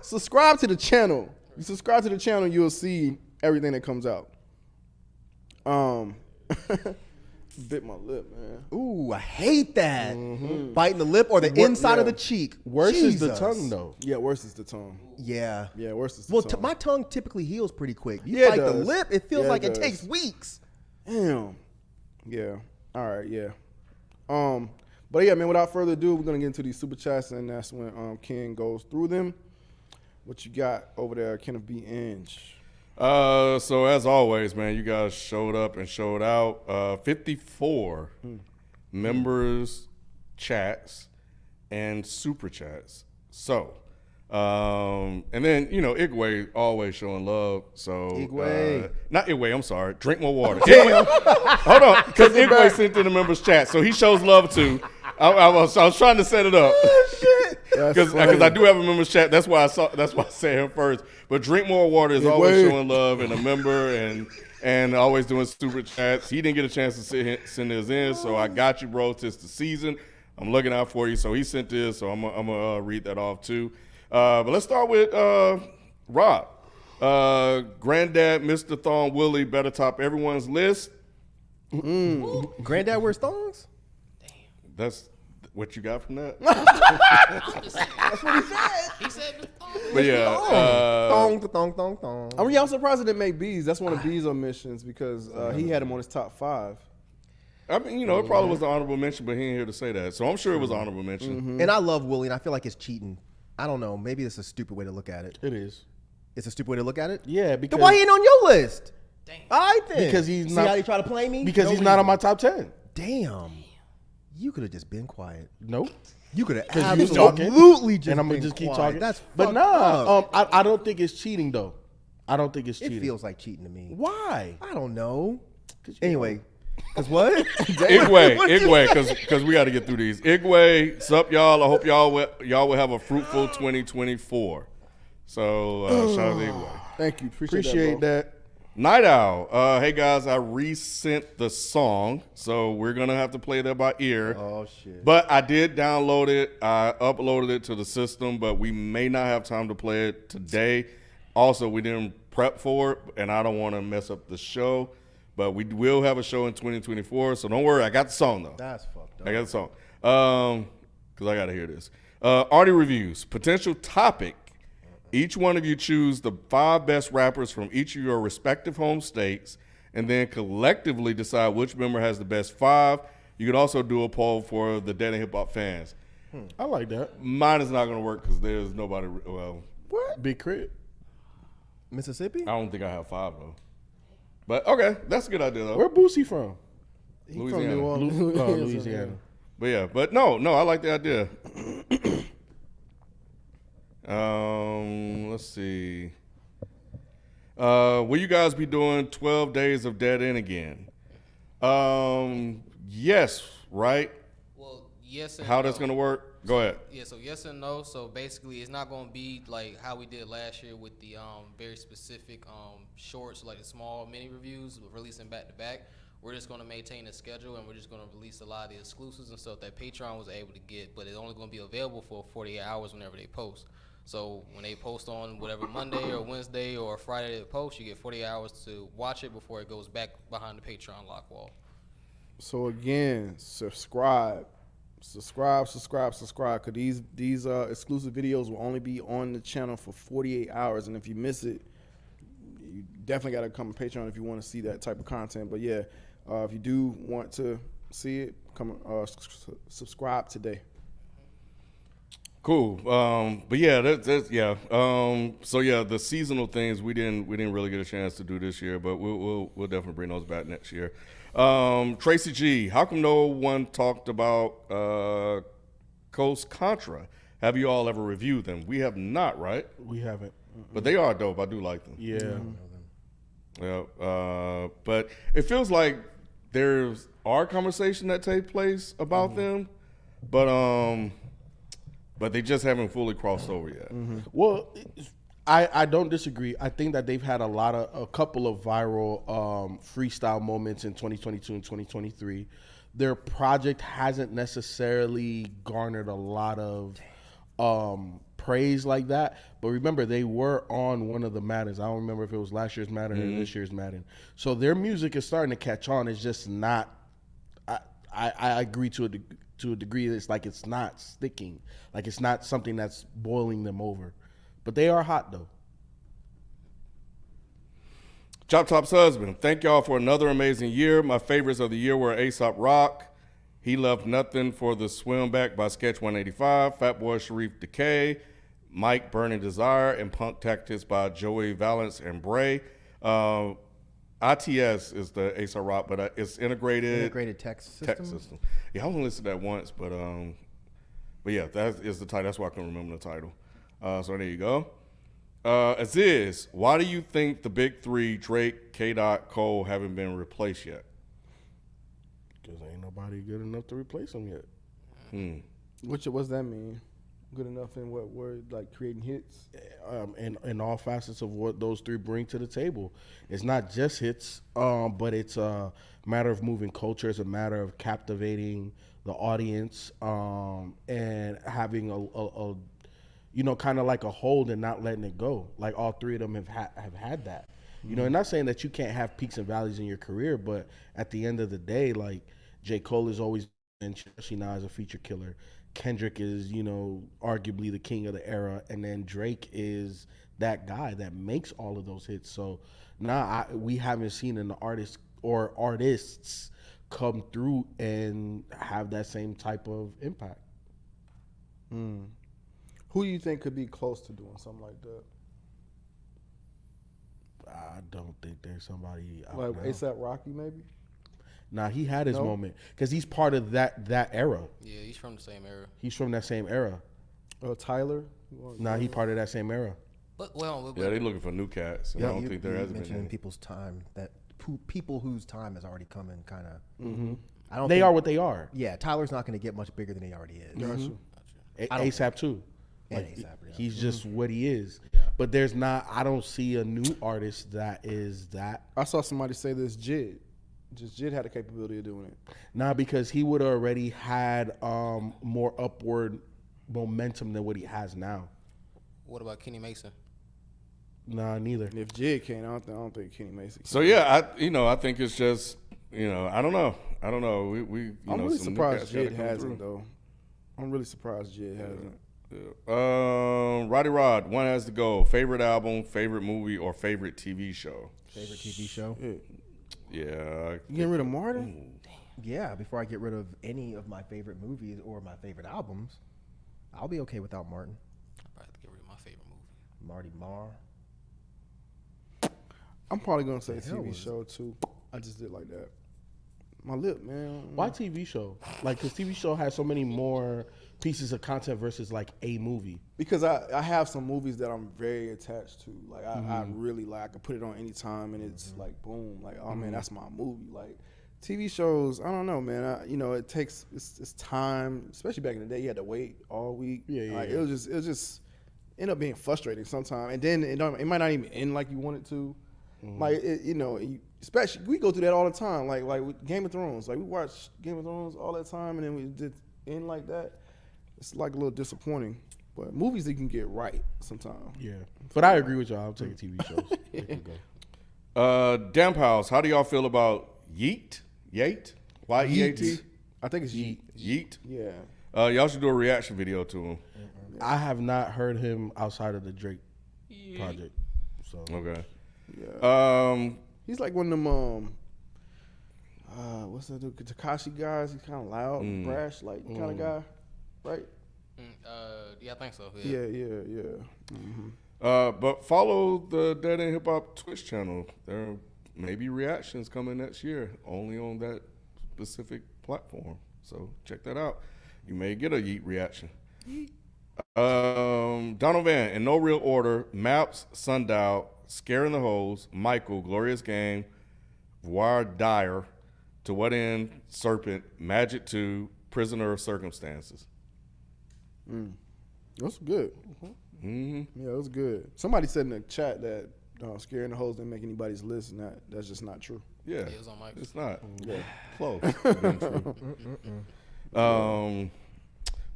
subscribe to the channel. You subscribe to the channel, you'll see everything that comes out. Bit my lip, man. Ooh, I hate that. Biting the lip or the inside of the cheek. Worse is the Jesus. tongue, though. Yeah, worse is the tongue. Yeah. Yeah, worse is the Well, tongue. my tongue typically heals pretty quick. You Yeah, it bite the does. lip, it feels Yeah, like it it takes does. weeks. Damn. Yeah. All right. Yeah. But yeah, man. Without further ado, we're gonna get into these super chats, and that's when Ken goes through them. What you got over there, Kenneth B. Inge? So as always, man, you guys showed up and showed out. 54 members, chats, and super chats. So, and then Igwe always showing love. So Igwe. not Igwe. I'm sorry. Drink more water. Igwe, hold on, because Igwe sent in the members chat, so he shows love too. I was trying to set it up. Because I do have a members chat. That's why I said him first. But Drink More Water is always showing love and a member and always doing super chats. He didn't get a chance to send his in, so I got you, bro. 'Tis the season. I'm looking out for you. So he sent this, so I'm gonna read that off too. But let's start with Rob. Granddad, Mr. Thong Willie, better top everyone's list. Granddad wears thongs? That's what you got from that? That's what he said. He said, But yeah, Thong. I mean, I'm surprised it didn't make B's. That's one of B's omissions because he had him on his top 5. I mean, it probably was the honorable mention, but he ain't here to say that. So I'm sure it was an honorable mention. And I love Willie, and I feel like it's cheating. I don't know. Maybe it's a stupid way to look at it. It is. It's a stupid way to look at it? Yeah, because Then why he ain't on your list? damn. All right, then. Because he's See not- how he try to play me? because No he's not on reason. my top 10. Damn. You could have just been quiet. Nope. You could have you talking, absolutely just and I'm gonna been just keep quiet. talking. That's but fucked nah, up. I don't think it's cheating though. I don't think it's It cheating. feels like cheating to me. Why? I don't know. Anyway, because what? Igwe, because we got to get through these. Igwe, sup, y'all? I hope y'all will have a fruitful 2024. So shout out to Igwe. Thank you. Appreciate that. Night Owl, hey guys, I resent the song, so we're gonna have to play that by ear. Oh, shit. But I did download it. I uploaded it to the system, but we may not have time to play it today. Also, we didn't prep for it, and I don't want to mess up the show. But we will have a show in 2024, so don't worry. I got the song though. That's fucked up. I got the song. Because I got to hear this. Artie reviews. Potential topic. Each one of you choose the 5 best rappers from each of your respective home states and then collectively decide which member has the best 5. You could also do a poll for the Dead and Hip Hop fans. I like that. Mine is not going to work because there's nobody. Well, What? Big Crit. Mississippi? I don't think I have 5 though. But okay, that's a good idea though. Where Boosie from? He from Louisiana. New Orleans. Louisiana. But yeah, but no, I like the idea. Let's see. Will you guys be doing 12 days of Dead End again? Yes, right? Well, yes and How no. that's gonna work? Go ahead. Yeah, so yes and no. So basically, it's not going to be like how we did last year with the very specific shorts, like the small mini reviews, releasing back to back. we're just going to maintain the schedule and we're just going to release a lot of the exclusives and stuff that Patreon was able to get, but it's only going to be available for 48 hours whenever they post. So when they post on whatever Monday or Wednesday or Friday they post, you get 48 hours to watch it before it goes back behind the Patreon lock wall. So again, subscribe, because these exclusive videos will only be on the channel for 48 hours, and if you miss it, you definitely got to come to Patreon if you want to see that type of content. But yeah, if you do want to see it, come subscribe today. Cool. But yeah, that's yeah. So yeah, the seasonal things we didn't really get a chance to do this year, but we'll definitely bring those back next year. Tracy G, how come no one talked about Coast Contra? Have you all ever reviewed them? We have not, right? We haven't. But they are dope. I do like them. Yeah. Yeah. But it feels like there's our conversation that take place about them, but they just haven't fully crossed over yet. Well, I don't disagree. I think that they've had a couple of viral freestyle moments in 2022 and 2023. Their project hasn't necessarily garnered a lot of praise like that. But remember, they were on one of the Maddens. I don't remember if it was last year's Madden or this year's Madden. So their music is starting to catch on. It's just not. I agree to a degree. It's like it's not sticking. Like it's not something that's boiling them over. But they are hot though. Chop Top's husband, thank y'all for another amazing year. My favorites of the year were Aesop Rock, He Left Nothing for the Swim Back by Sketch 185, Fatboy Sharif Decay, Mike Burning Desire, and Punk Tactics by Joey Valance and Bray. ITS is the Aesop Rock, but it's integrated text system. Yeah, I only listened to that once, but yeah, that is the title. That's why I couldn't remember the title. So there you go. Aziz, why do you think the big three, Drake, K-Dot, Cole, haven't been replaced yet? Because ain't nobody good enough to replace them yet. What's that mean? Good enough in what word? Like creating hits? In all facets of what those three bring to the table. It's not just hits, but it's a matter of moving culture. It's a matter of captivating the audience and having a kind of like a hold and not letting it go. Like all three of them have had that. You know, and not saying that you can't have peaks and valleys in your career, but at the end of the day, like J. Cole has always been, especially now as a feature killer. Kendrick is, arguably the king of the era, and then Drake is that guy that makes all of those hits. So now we haven't seen an artist or artists come through and have that same type of impact. Who do you think could be close to doing something like that? I don't think there's somebody out Like now. ASAP Rocky, maybe? Nah, he had his moment because he's part of that era. Yeah, he's from the same era. He's from that same era. Tyler? Nah, he part of that same era. But Yeah, they looking for new cats. And I don't think there has been any. People's time that people whose time has already come and kind of. I don't. They are what they are. Yeah, Tyler's not going to get much bigger than he already is. ASAP too. And Like, ASAP, yeah. he's just what he is. But there's not. I don't see a new artist that is that. I saw somebody say this Jid. Just Jid had the capability of doing it. Nah, because he would have already had more upward momentum than what he has now. What about Kenny Mason? Nah, neither. And if Jid can't, I don't think Kenny Mason can. So yeah, I think it's just, I don't know. We I'm really some new surprised cats gotta Jid come hasn't, through. though. I'm really surprised Jid hasn't. Roddy Rod, one has to go. Favorite album, favorite movie, or favorite TV show? Favorite TV show? Yeah. You getting rid of Martin? Yeah, before I get rid of any of my favorite movies or my favorite albums, I'll be okay without Martin. I'll probably have to get rid of my favorite movie. Marty Marr. I'm probably going to say The hell TV was- show, too. I just did like that. My lip, man. Why TV show? Like, because TV show has so many more pieces of content versus like a movie. Because I have some movies that I'm very attached to. Like, I really like. I can put it on any time, and it's like, boom. Like, oh, man, that's my movie. Like, TV shows, I don't know, man. It takes, it's time. Especially back in the day, you had to wait all week. Yeah. It was just end up being frustrating sometimes. And then it might not even end like you want it to. Like especially we go through that all the time. Like with Game of Thrones, like we watch Game of Thrones all that time, and then we just end like that. It's like a little disappointing. But movies they can get right sometimes. Yeah, but I agree with y'all. I'll take TV shows. They can go. Damp House, how do y'all feel about Yeet? Y-E-A-T? I think it's Yeet. Yeet? Yeah. Y'all should do a reaction video to him. I have not heard him outside of the Drake project. So Okay. Yeah. He's like one of them. What's that dude? Tekashi guys. He's kind of loud, and brash, like kind of guy, right? Yeah, I think so. Yeah. But follow the Dead End Hip Hop Twitch channel. There may be reactions coming next year, only on that specific platform. So check that out. You may get a Yeet reaction. Donald Van, in no real order: Maps, Sundial, Scaring the Hoes, Michael, Glorious Game, Voir Dire, To What End, Serpent, Magic 2, Prisoner of Circumstances. That's good. Yeah, it was good. Somebody said in the chat that Scaring the Hoes didn't make anybody's list, and that's just not true. Yeah, It was on Mike's. it's not. Yeah. Close.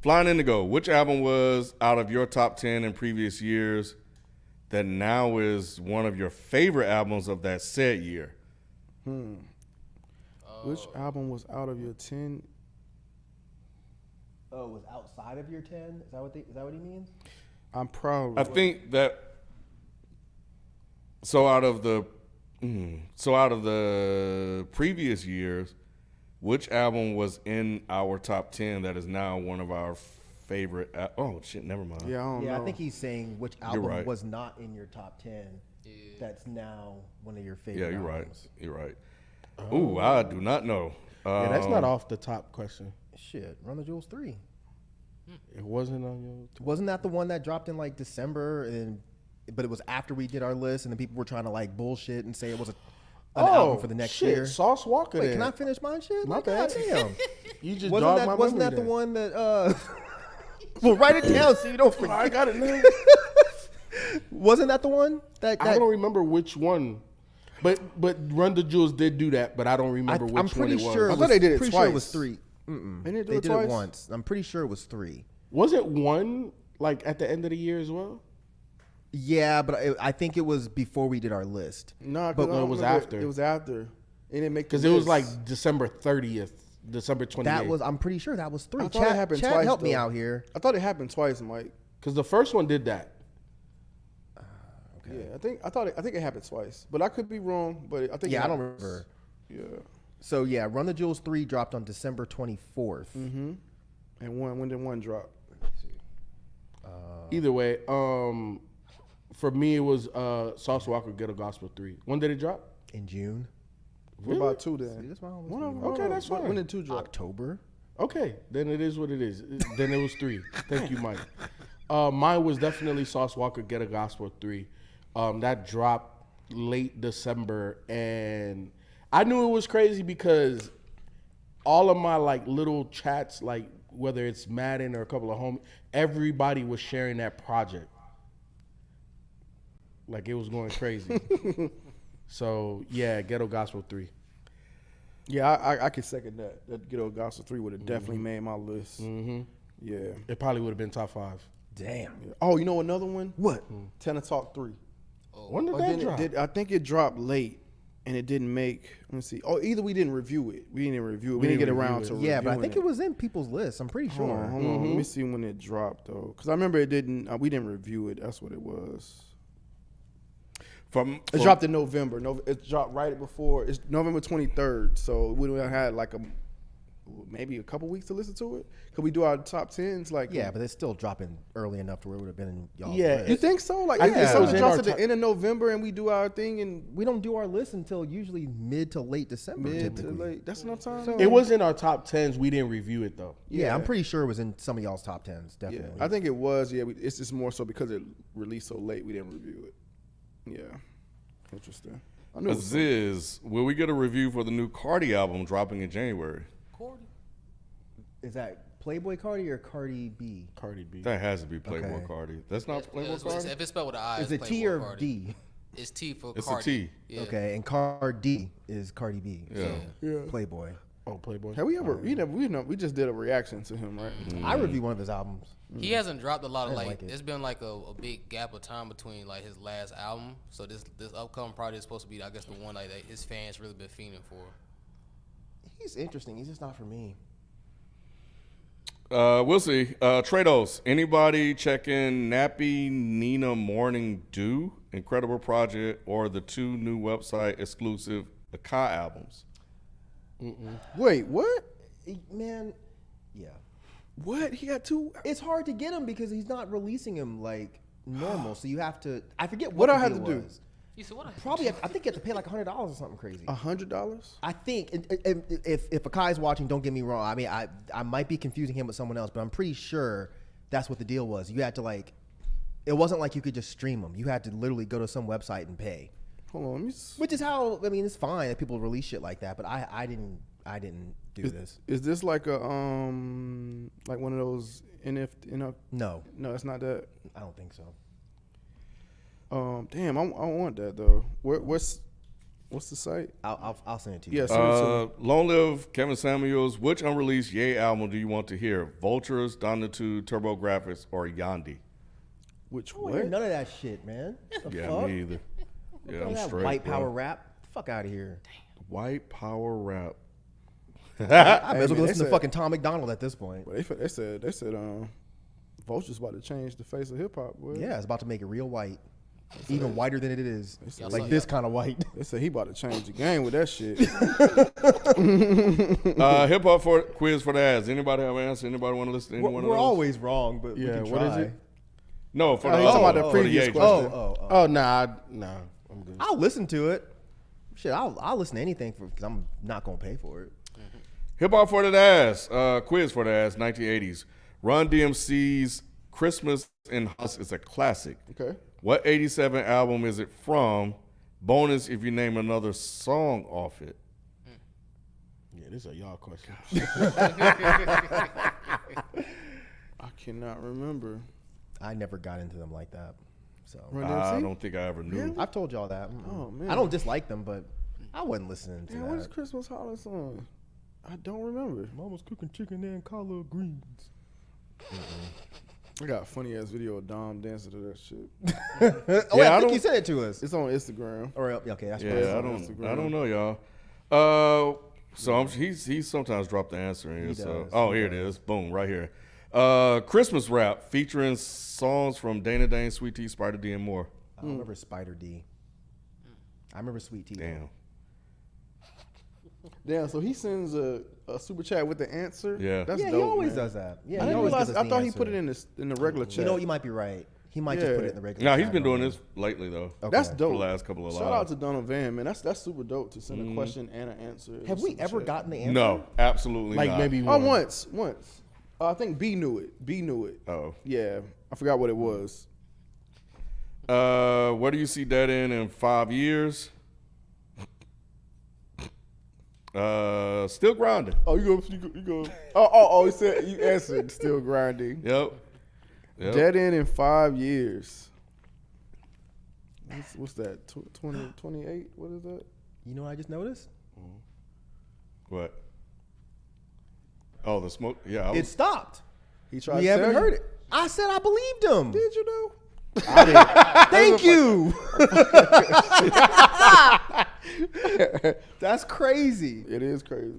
Flying Indigo, which album was out of your top 10 in previous years that now is one of your favorite albums of that said year? Which album was out of your 10? Oh, it was outside of your 10? Is that what he means? I'm proud. I think that so out of the previous years, which album was in our top 10 that is now one of our favorite? Oh shit, never mind. Yeah, I don't know. I think he's saying which You're album right. was not in your top 10 that's now one of your favorite Yeah, you're albums. right. You're right. Ooh, I do not know. yeah, that's not off the top question. Shit, Run the Jewels 3. It wasn't on your. Wasn't that the one that dropped in like December, but it was after we did our list, and then people were trying to like bullshit and say it was an album for the next shit, year. Sauce Walker. Wait, then. can I finish mine shit? My Like, bad. goddamn. You just wasn't jogged my that the memory one that? Well, write it down so you don't forget. I got it now. Wasn't that the one that? I don't remember which one, but Run the Jewels did do that, but I don't remember which I'm pretty one it was. sure. I thought they did it pretty sure it was twice. 3. They didn't do They it did twice? it once. I'm pretty sure it was 3. Was it one like at the end of the year as well? Yeah, but I think it was before we did our list. No, But it was after. It was after. It didn't make Because the it was list. like December 30th, December 28th. That was. I'm pretty sure that was 3. I thought it happened Chad twice. help me though. out here. I thought it happened twice, Mike. because the first one did that. Yeah, I think it happened twice, but I could be wrong. But I think Yeah, it I don't happened- remember. Yeah, So yeah, Run the Jewels 3 dropped on December 24th. and when did one drop? Either way, for me it was Sauce Walker Ghetto Gospel 3. When did it drop? In June. What about 2 See, then? that's why I almost One of knew. them. Okay, that's fine. When did 2 drop? October. Okay, then it is what it is. Then it was 3. Thank you, Mike. Mine was definitely Sauce Walker Ghetto Gospel 3. That dropped late December, and I knew it was crazy because all of my like little chats, like whether it's Madden or a couple of homies, everybody was sharing that project. Like it was going crazy. So yeah, Ghetto Gospel 3. Yeah, I could second that. That Ghetto Gospel 3 would have definitely made my list. Mm-hmm. Yeah. It probably would have been top 5. Damn. Oh, you know another one? What? Tenor Talk 3. When did Or that then drop? I think it dropped late, and it didn't make. Let's see. Oh, either we didn't review it. We didn't review it. We didn't get didn't around review to it. reviewing Yeah, but I think it was in people's lists. I'm pretty Hold sure. on, hold on. Let me see when it dropped though, because I remember it didn't. We didn't review it. That's what it was. It dropped in November. It dropped right before. It's November 23rd. So we would have had like maybe a couple weeks to listen to it. Could we do our top 10s? Like Yeah, but it's still dropping early enough to where it would have been in y'all's Yeah, list. you think so? Like I if think it was something in drops our at the top- end of November and we do our thing in We don't do our list until usually mid to late December. mid to typically. late, that's enough time. So- It was in our top 10s. We didn't review it though. Yeah, I'm pretty sure it was in some of y'all's top 10s. Yeah, Definitely. I think it was. Yeah, it's just more so because it released so late, we didn't review it. Yeah, interesting. I knew it was Aziz, will we get a review for the new Cardi album dropping in January? Is that Playboy Cardi or Cardi B? Cardi B. That has to be Playboy Okay. Cardi. That's not Playboy Cardi? If it's spelled with an I, Is it's it T Playboy or Cardi. D? It's T for It's Cardi. a T. Yeah. Okay, and Cardi is Cardi B. Yeah. Yeah. Playboy. Oh, Playboy. Have we ever? We just did a reaction to him, right? I reviewed one of his albums. He hasn't dropped a lot of I like. like it. It's been like a big gap of time between like his last album. So this upcoming project is supposed to be, I guess, the one like that his fans really been fiending for. He's interesting. He's just not for me. We'll see. Trados, anybody checking Nappy Nina Morning Dew, Incredible Project, or the 2 new website exclusive Akai albums? Wait, what? Man, yeah. What? He got 2. It's hard to get him because he's not releasing him like normal. So you have to. I forget What what I the have deal to do? was. You said what? Probably, I think you have to pay like $100 or something crazy. $100? I think if Akai's watching, don't get me wrong. I mean, I might be confusing him with someone else, but I'm pretty sure that's what the deal was. You had to like, it wasn't like you could just stream them. You had to literally go to some website and pay. Hold on, let me. Which is how, I mean, it's fine that people release shit like that, but I didn't do this. Is this like a like one of those NFT? No, No, it's not that. I don't think so. Damn, I want that though. What's the site? I'll send it to you. Yes. Yeah, Long Live Kevin Samuels. Which unreleased Ye album do you want to hear? Vultures, Donatude, TurboGrafx, or Yandi? which I don't hear what? none of that shit, man. The Yeah, fuck? me either. Yeah, None I'm of that straight. white bro. power rap. Fuck out of here. White power rap. I may as well man, listen they to said- fucking Tom McDonald at this point. Well, they said Vulture's about to change the face of hip hop. Yeah, it's about to make it real white. Even whiter than it is. Y'all Like saw- this kind of white. They said he about to change the game with that shit. Hip hop for quiz for the ass. Anybody have an answer? Anybody want to listen to any one of We're those? always wrong, but we Yeah, can what try. is it? No, for Oh, the, he's talking about the for the previous Ye question. Oh. Nah, I'm good. I'll listen to it. Shit, I'll listen to anything because I'm not gonna pay for it. Hip hop for the ass. Quiz for the ass. 1980s. Run DMC's Christmas in House is a classic. Okay. What 87 album is it from? Bonus if you name another song off it. Yeah, this is a y'all question. I cannot remember. I never got into them like that. So Run I DMC? don't think I ever knew. I've told y'all that. Oh, man. I don't dislike them, but I wasn't listening to Damn, what is that. Christmas Holiday song? I don't remember. Mama's cooking chicken and collard greens. I got a funny ass video of Dom dancing to that shit. Oh, Yeah, I I think don't- you sent it to us. It's on Instagram. Or okay, that's Yeah, I don't know, y'all. So he sometimes dropped the answer in here. He So does, he here it does. is. Boom, right here. Christmas rap featuring songs from Dana Dane, Sweet Tea, Spider D, and more. I don't remember Spider D. I remember Sweet Tea. Damn. Damn, so he sends a super chat with the answer. Yeah. That's Yeah, dope, he always man. does that. Yeah, I he didn't always realize. gives us I the thought he answer. put it in the regular chat. You know what? You might be right. He might just put it in the regular. No, he's chat been doing normally. this lately though. Okay. That's For dope. the last couple of Shout out lives. to Donovan, man. That's super dope to send a question and an answer. in Have a we super ever chat. gotten the answer? No, absolutely Like not. maybe Oh, one. once. I think B knew it. B knew it. Oh. Yeah, I forgot what it was. Where do you see that in 5 years? Still grinding. Oh, you go. Oh, he said you answered. Still grinding. Yep. Dead end in 5 years. What's that? 20, 28? What is that? You know what I just noticed? What? Oh, the smoke. Yeah. It stopped. He tried We to haven't tell you? heard it. I said I believed him. Did you know? Thank you. That's crazy. It is crazy.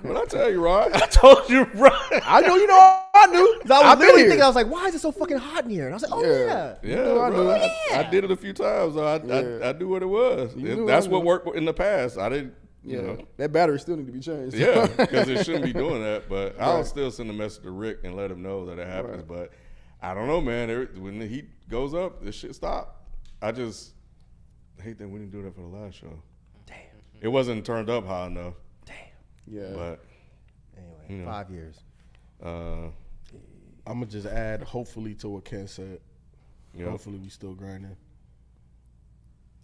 What I tell you, Rod? I told you, Rod. I know you know. I knew. I was I've been literally here. thinking, I was like, why is it so fucking hot in here? And I was like, oh yeah. Yeah, knew I bro. knew. I did it a few times. Though. I knew what it was. knew That's I what knew. worked in the past. I didn't. Yeah, You know. that battery still need to be changed. Yeah, because it shouldn't be doing that. But I'll Right. still send a message to Rick and let him know that it happens. Right. But I don't know, man. When the heat goes up, this shit stop. I just hate that we didn't do that for the last show. Damn. It wasn't turned up high enough. Damn. Yeah. But Anyway, You know. 5 years. uh, I'm gonna just add hopefully to what Ken said. yeah. Hopefully we still grinding.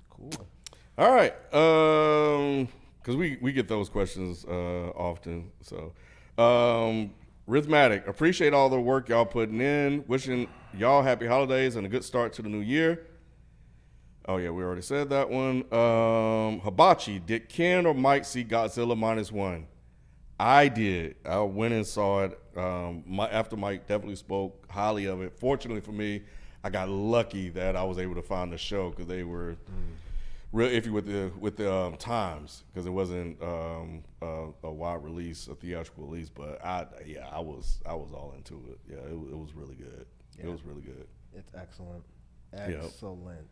Cool. All right. Because we get those questions often. So Rhythmatic, appreciate all the work y'all putting in. Wishing y'all happy holidays and a good start to the new year. Oh, yeah, we already said that one. Hibachi, did Ken or Mike see Godzilla -1? I did. I went and saw it after Mike definitely spoke highly of it. Fortunately for me, I got lucky that I was able to find the show because they were real iffy with the times because it wasn't a wide release, a theatrical release. But I was all into it. Yeah, it was really good. Yeah. It was really good. It's excellent. Yep. Excellent.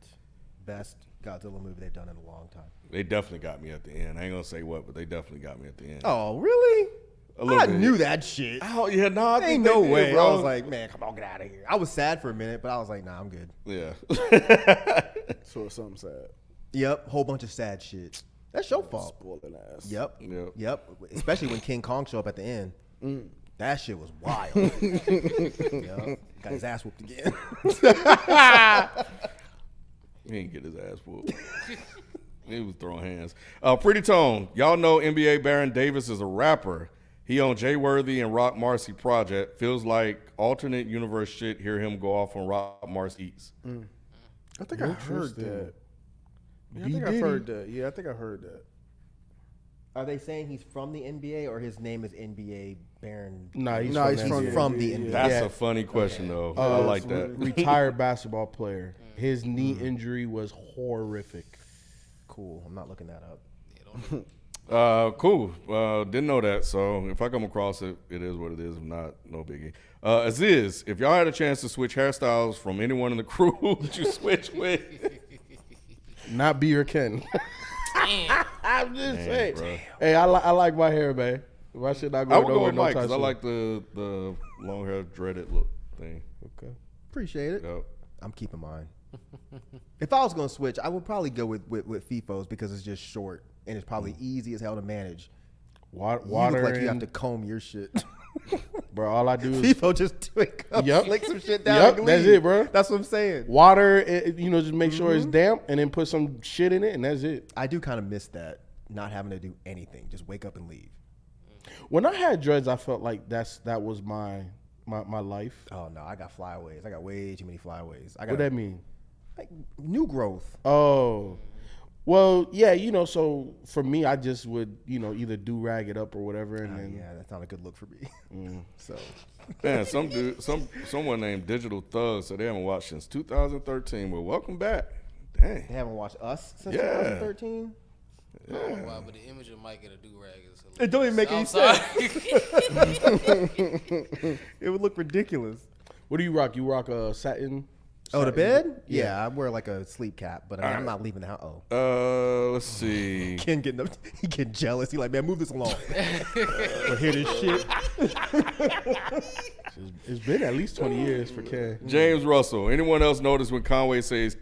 Best Godzilla movie they've done in a long time. They definitely got me at the end. I ain't gonna say what, but they definitely got me at the end. Oh, really? A little I bit. knew that shit. Oh yeah, no, I think Ain't they no did, way. bro. I was like, man, come on, get out of here. I was sad for a minute, but I was like, nah, I'm good. Yeah. So it's something sad. Yep, whole bunch of sad shit. That's your fault. Spoiling ass. Yep. Yep. Yep. Especially when King Kong show up at the end. That shit was wild. Yep. Got his ass whooped again. He didn't get his ass whooped. He was throwing hands. Pretty Tone, y'all know NBA Baron Davis is a rapper. He on Jay Worthy and Rock Marcy project. Feels like alternate universe shit. Hear him go off on Rock Marcy's. I think I heard that. Yeah, I B. think I've Diddy. heard that. Yeah, I think I heard that. Are they saying he's from the NBA or his name is NBA Baron? Nah, he's No, from, he's that from NBA. the NBA. That's Yeah. a funny question though. I like that. Retired basketball player. His knee injury was horrific. Cool. I'm not looking that up. Cool. Didn't know that. So if I come across it, it is what it is. If not, no biggie. Aziz, if y'all had a chance to switch hairstyles from anyone in the crew, who would you switch with? Not B or Ken. I'm just Damn, saying. bro. Hey, I like my hair, man. My shit not I going would go nowhere with no Mike time because I soon. like the long hair dreaded look thing. Okay. Appreciate it. Yep. I'm keeping mine. If I was going to switch, I would probably go with FIFO's because it's just short and it's probably easy as hell to manage. Water, You look like you have and- to comb your shit. bro. All I do is FIFO just wake up, Yep. slick some shit down. Yep, and that's leave. it, bro. That's what I'm saying. water. Just make sure it's damp, and then put some shit in it, and that's it. I do kind of miss that, not having to do anything, just wake up and leave. When I had dreads, I felt like that was my life. Oh no, I got flyaways. I got way too many flyaways. I got What that mean? like new growth. Oh, well, yeah, so for me, I just would, either do rag it up or whatever, and then Yeah, that's not a good look for me. So Man, someone named Digital Thug said they haven't watched since 2013. Well, welcome back. Dang. they haven't watched Us since Yeah. 2013. I don't know why, but the image of Mike in a do-rag is hilarious. It don't even make any I'm sorry. It would look ridiculous. what do you rock? You rock a satin? Oh, the satin- bed? Yeah, I wear like a sleep cap, but I'm right. not leaving the house. Oh, Let's see. Ken he getting jealous. He like, man, move this along. Or hear this shit. It's been at least 20 years for Ken. James Russell. Anyone else notice when Conway says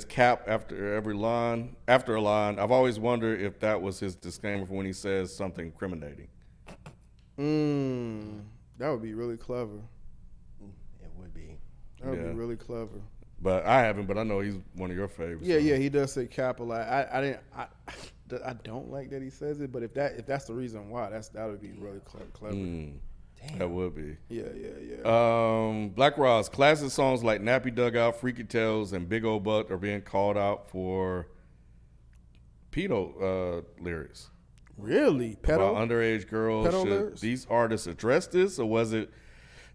cap after every line? After a line, I've always wondered if that was his disclaimer for when he says something incriminating. That would be really clever. It would be. That would Yeah. be really clever. But I haven't. But I know he's one of your favorites. Yeah, so. yeah, he does say cap a lot. I don't like that he says it, but if that's the reason why, that would be really clever. That would be. Yeah, yeah, yeah. Black Ross, classic songs like Nappy Dugout, Freaky Tales, and Big Ol' Butt are being called out for pedo lyrics. Really, About pedo? underage girls. Pedo Should lyrics? these artists address this, or was it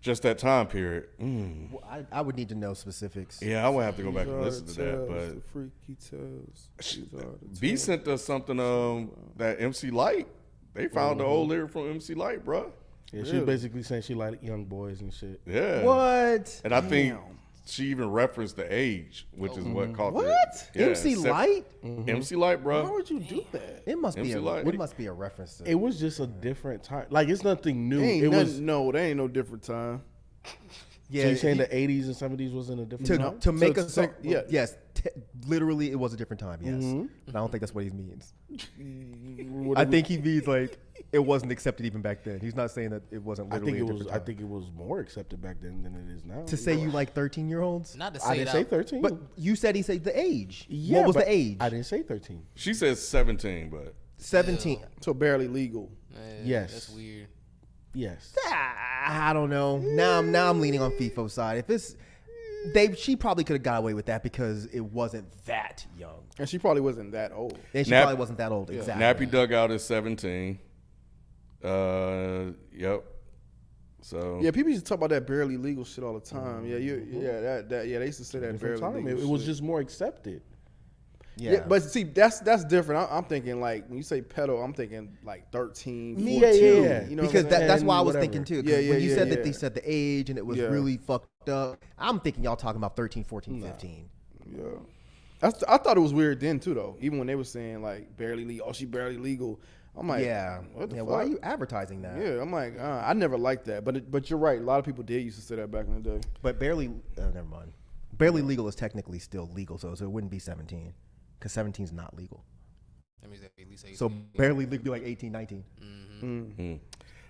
just that time period? Well, I would need to know specifics. Yeah, I would have to go back and These listen are to the that. tales, But the freaky tales. These are the B tales. sent us something that MC Light. They found the old lyric from MC Light, bro. Yeah, she's basically saying she like young boys and shit. Yeah. What? And I think she even referenced the age, which is what caught What? the MC Light? MC Light, bro. Why would you do that? It must be MC Light. it must be a reference to It was just a different time. Like, it's nothing new. Ain't It nothing- was. no, they ain't no different time. yeah. So you saying the 80s and 70s was in a different to make So a song, yeah. yes, literally it was a different time. Yes, but I don't think that's what he means. I think he means like it wasn't accepted even back then. He's not saying that it wasn't. I Literally think it a was. different I time. think it was more accepted back then than it is now. To say you like 13-year-olds, Not to I say didn't that. say 13. but you said he said the age. Yeah, what was but the age? I didn't say 13. She says 17, but 17. So barely legal. Man, Yes. That's weird. Yes. I don't know. Now I'm leaning on FIFO's side. If it's she probably could have got away with that because it wasn't that young. And she probably wasn't that old. And she probably wasn't that old. Exactly. Nappy Dugout is 17. Yep. So Yeah, people used to talk about that barely legal shit all the time. Yeah, they used to say that barely Time. legal. It was shit. just more accepted. Yeah, but see, that's different. I'm thinking like when you say pedo, I'm thinking like 13, 14. Yeah. You know, because what I'm that's saying? why I was whatever. thinking too. Yeah, When you said that yeah. they said the age and it was Yeah. really fucked up, I'm thinking y'all talking about 13, 14, 15. Yeah. I thought it was weird then too, though. Even when they were saying like barely legal, she barely legal. I'm like, what the fuck? Why are you advertising that? Yeah, I'm like, I never liked that. But you're right. A lot of people did used to say that back in the day. But barely, never mind. Barely legal is technically still legal, so it wouldn't be 17 because 17 is not legal. That means at least 18. So barely legal be like 18, 19.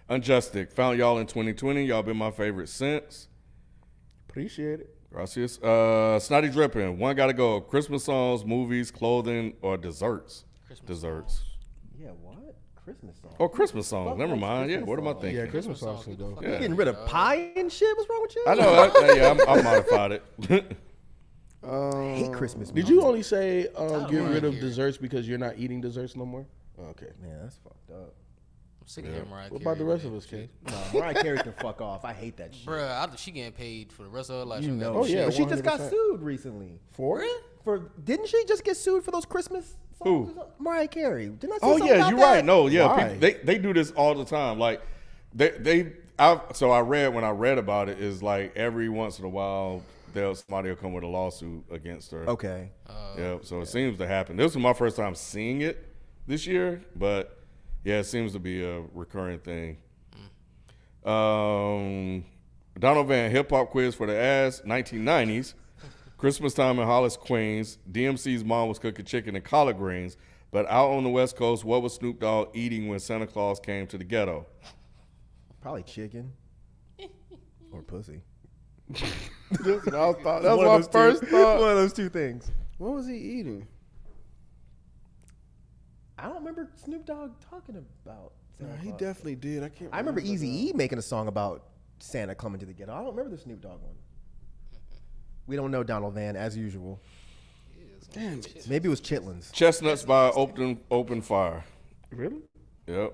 Unjustic. Found y'all in 2020. Y'all been my favorite since. Appreciate it. Gracias. Snotty Drippin'. One gotta go. Christmas songs, movies, clothing, or desserts. Desserts. Yeah, what? Christmas song. Oh, Christmas songs. Fuck Never likes mind. Yeah, Christmas what am I songs? thinking? Yeah, Christmas songs can go. You getting rid of pie and shit? What's wrong with you? I know. I modified it. I hate Christmas. Did you only say get mind rid of here. desserts because you're not eating desserts no more? Okay. Man, that's fucked up. I'm sick of hearing Mariah What Carey, about the rest man. of us, kid? No, Mariah Carey can fuck off. I hate that shit. Bruh, she getting paid for the rest of her life. You She know, got Oh, yeah, But she just got 100%. sued recently. For? Didn't she just get sued for those Christmas songs? Who? Mariah Carey. Didn't I see Oh something yeah, about you're that? right. No, yeah, Why? they do this all the time. Like so I read about it is like every once in a while somebody will come with a lawsuit against her. Okay. Yeah, so it seems to happen. This was my first time seeing it this year, but yeah, it seems to be a recurring thing. Donald Van hip hop quiz for the ass, 1990s. Christmas time in Hollis, Queens. DMC's mom was cooking chicken and collard greens, but out on the West Coast, what was Snoop Dogg eating when Santa Claus came to the ghetto? Probably chicken. Or pussy. That's what I thought. That's One of my those first two. thought. One of those two things. What was he eating? I don't remember Snoop Dogg talking about Santa He Claus. definitely did. I can't. I remember Eazy-E making a song about Santa coming to the ghetto. I don't remember the Snoop Dogg one. We don't know Donald Van, as usual. Damn it. Maybe it was Chitlins. Chestnuts by Open Fire. Really? Yep.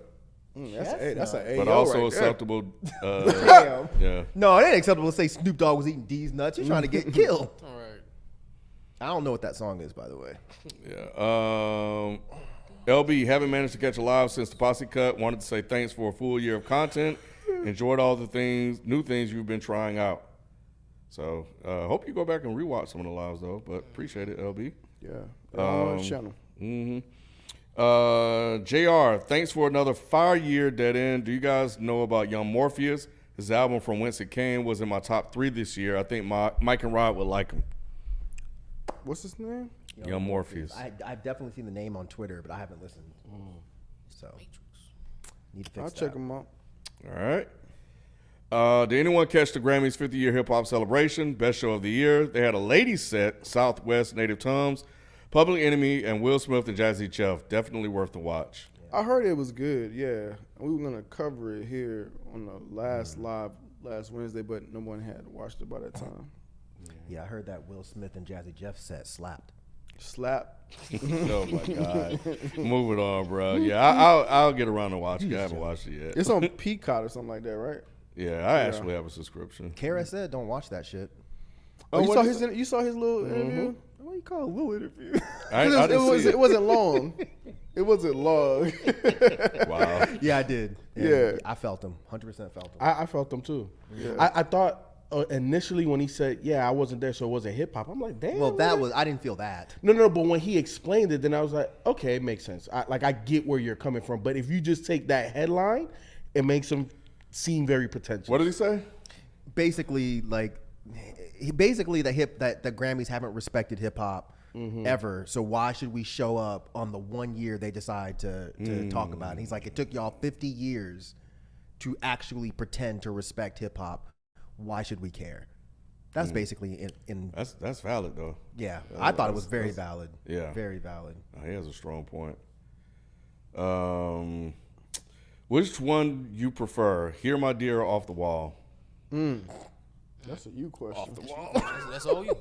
That's an A. But also acceptable. Damn. Yeah. No, it ain't acceptable to say Snoop Dogg was eating these nuts. You're trying to get killed. All right. I don't know what that song is, by the way. Yeah. LB, haven't managed to catch a live since the posse cut. Wanted to say thanks for a full year of content. Enjoyed all the new things you've been trying out. So hope you go back and rewatch some of the lives though. But appreciate it, LB. Yeah. On channel. JR, thanks for another fire year dead end. Do you guys know about Young Morpheus? His album From Whence It Came was in my top 3 this year. I think Mike and Rod would like him. What's his name? Young Morpheus. I've definitely seen the name on Twitter, but I haven't listened. So, need to fix I'll that. check him out. All right. Did anyone catch the Grammys 50-year hip-hop celebration? Best show of the year. They had a ladies set, Southwest Native Tongues, Public Enemy, and Will Smith and Jazzy Jeff. Definitely worth the watch. I heard it was good. Yeah, we were gonna cover it here on the last Wednesday, but no one had watched it by that time. Yeah, I heard that Will Smith and Jazzy Jeff set slapped. Slap. Oh, my God. Move it on, bro. Yeah, I'll get around to watching it. I haven't watched it yet. It's on Peacock or something like that, right? Yeah, I actually have a subscription. Kara said, "Don't watch that shit." Oh, you what saw is his you saw his little interview? What do you call a little interview? I didn't see It wasn't long. It wasn't long. Wow. Yeah, I did. Yeah. I felt him. 100% felt him. I felt them too. I thought initially when he said, "Yeah, I wasn't there, so it wasn't hip hop," I'm like, "Damn." Well, that was. I didn't feel that. No. But when he explained it, then I was like, "Okay, it makes sense." I get where you're coming from, but if you just take that headline, it makes him seem very pretentious. What did he say? Basically, like, that the Grammys haven't respected hip hop ever. So why should we show up on the 1 year they decide to talk about it? And he's like, it took y'all 50 years to actually pretend to respect hip hop. Why should we care? That's basically in That's valid though. yeah. I thought it was very valid. Yeah. Very valid. He has a strong point. Which one you prefer? Hear My Dear or Off the Wall? That's a you question. Off the wall. That's all you.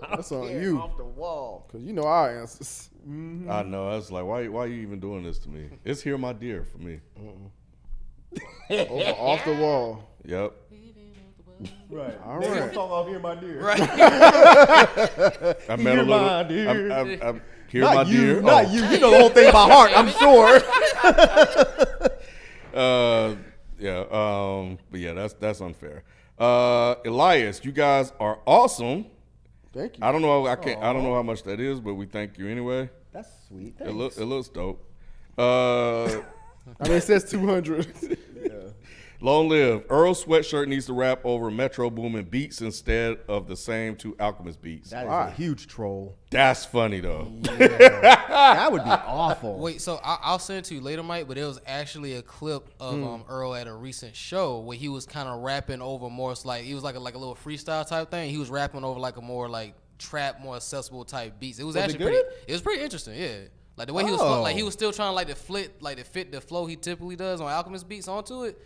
That's on you. Off the wall. Because you know our answers. I know. I was like, why are you even doing this to me? It's Hear My Dear for me. Over Off the Wall. Yep. Right. All Name right. a song off Hear My Dear. Right. I met Hear a little. My Dear. I'm Hear Not My you, Dear. not Oh. you. You know the whole thing by heart, I'm sure. But yeah, that's unfair. Elias, you guys are awesome. Thank you. I don't know. I don't know how much that is, but we thank you anyway. That's sweet. It Thanks. looks dope. I mean, it says 200. Long live. Earl Sweatshirt needs to rap over Metro Boomin beats instead of the same two Alchemist beats. That is a huge troll. That's funny though. That would be awful. Wait, so I'll send it to you later, Mike. But it was actually a clip of Earl at a recent show where he was kind of rapping over more. It's like he was like a little freestyle type thing. He was rapping over like a more like trap, more accessible type beats. It was actually good? It was pretty interesting. Yeah, like the way he was like he was still trying to fit the flow he typically does on Alchemist beats onto it.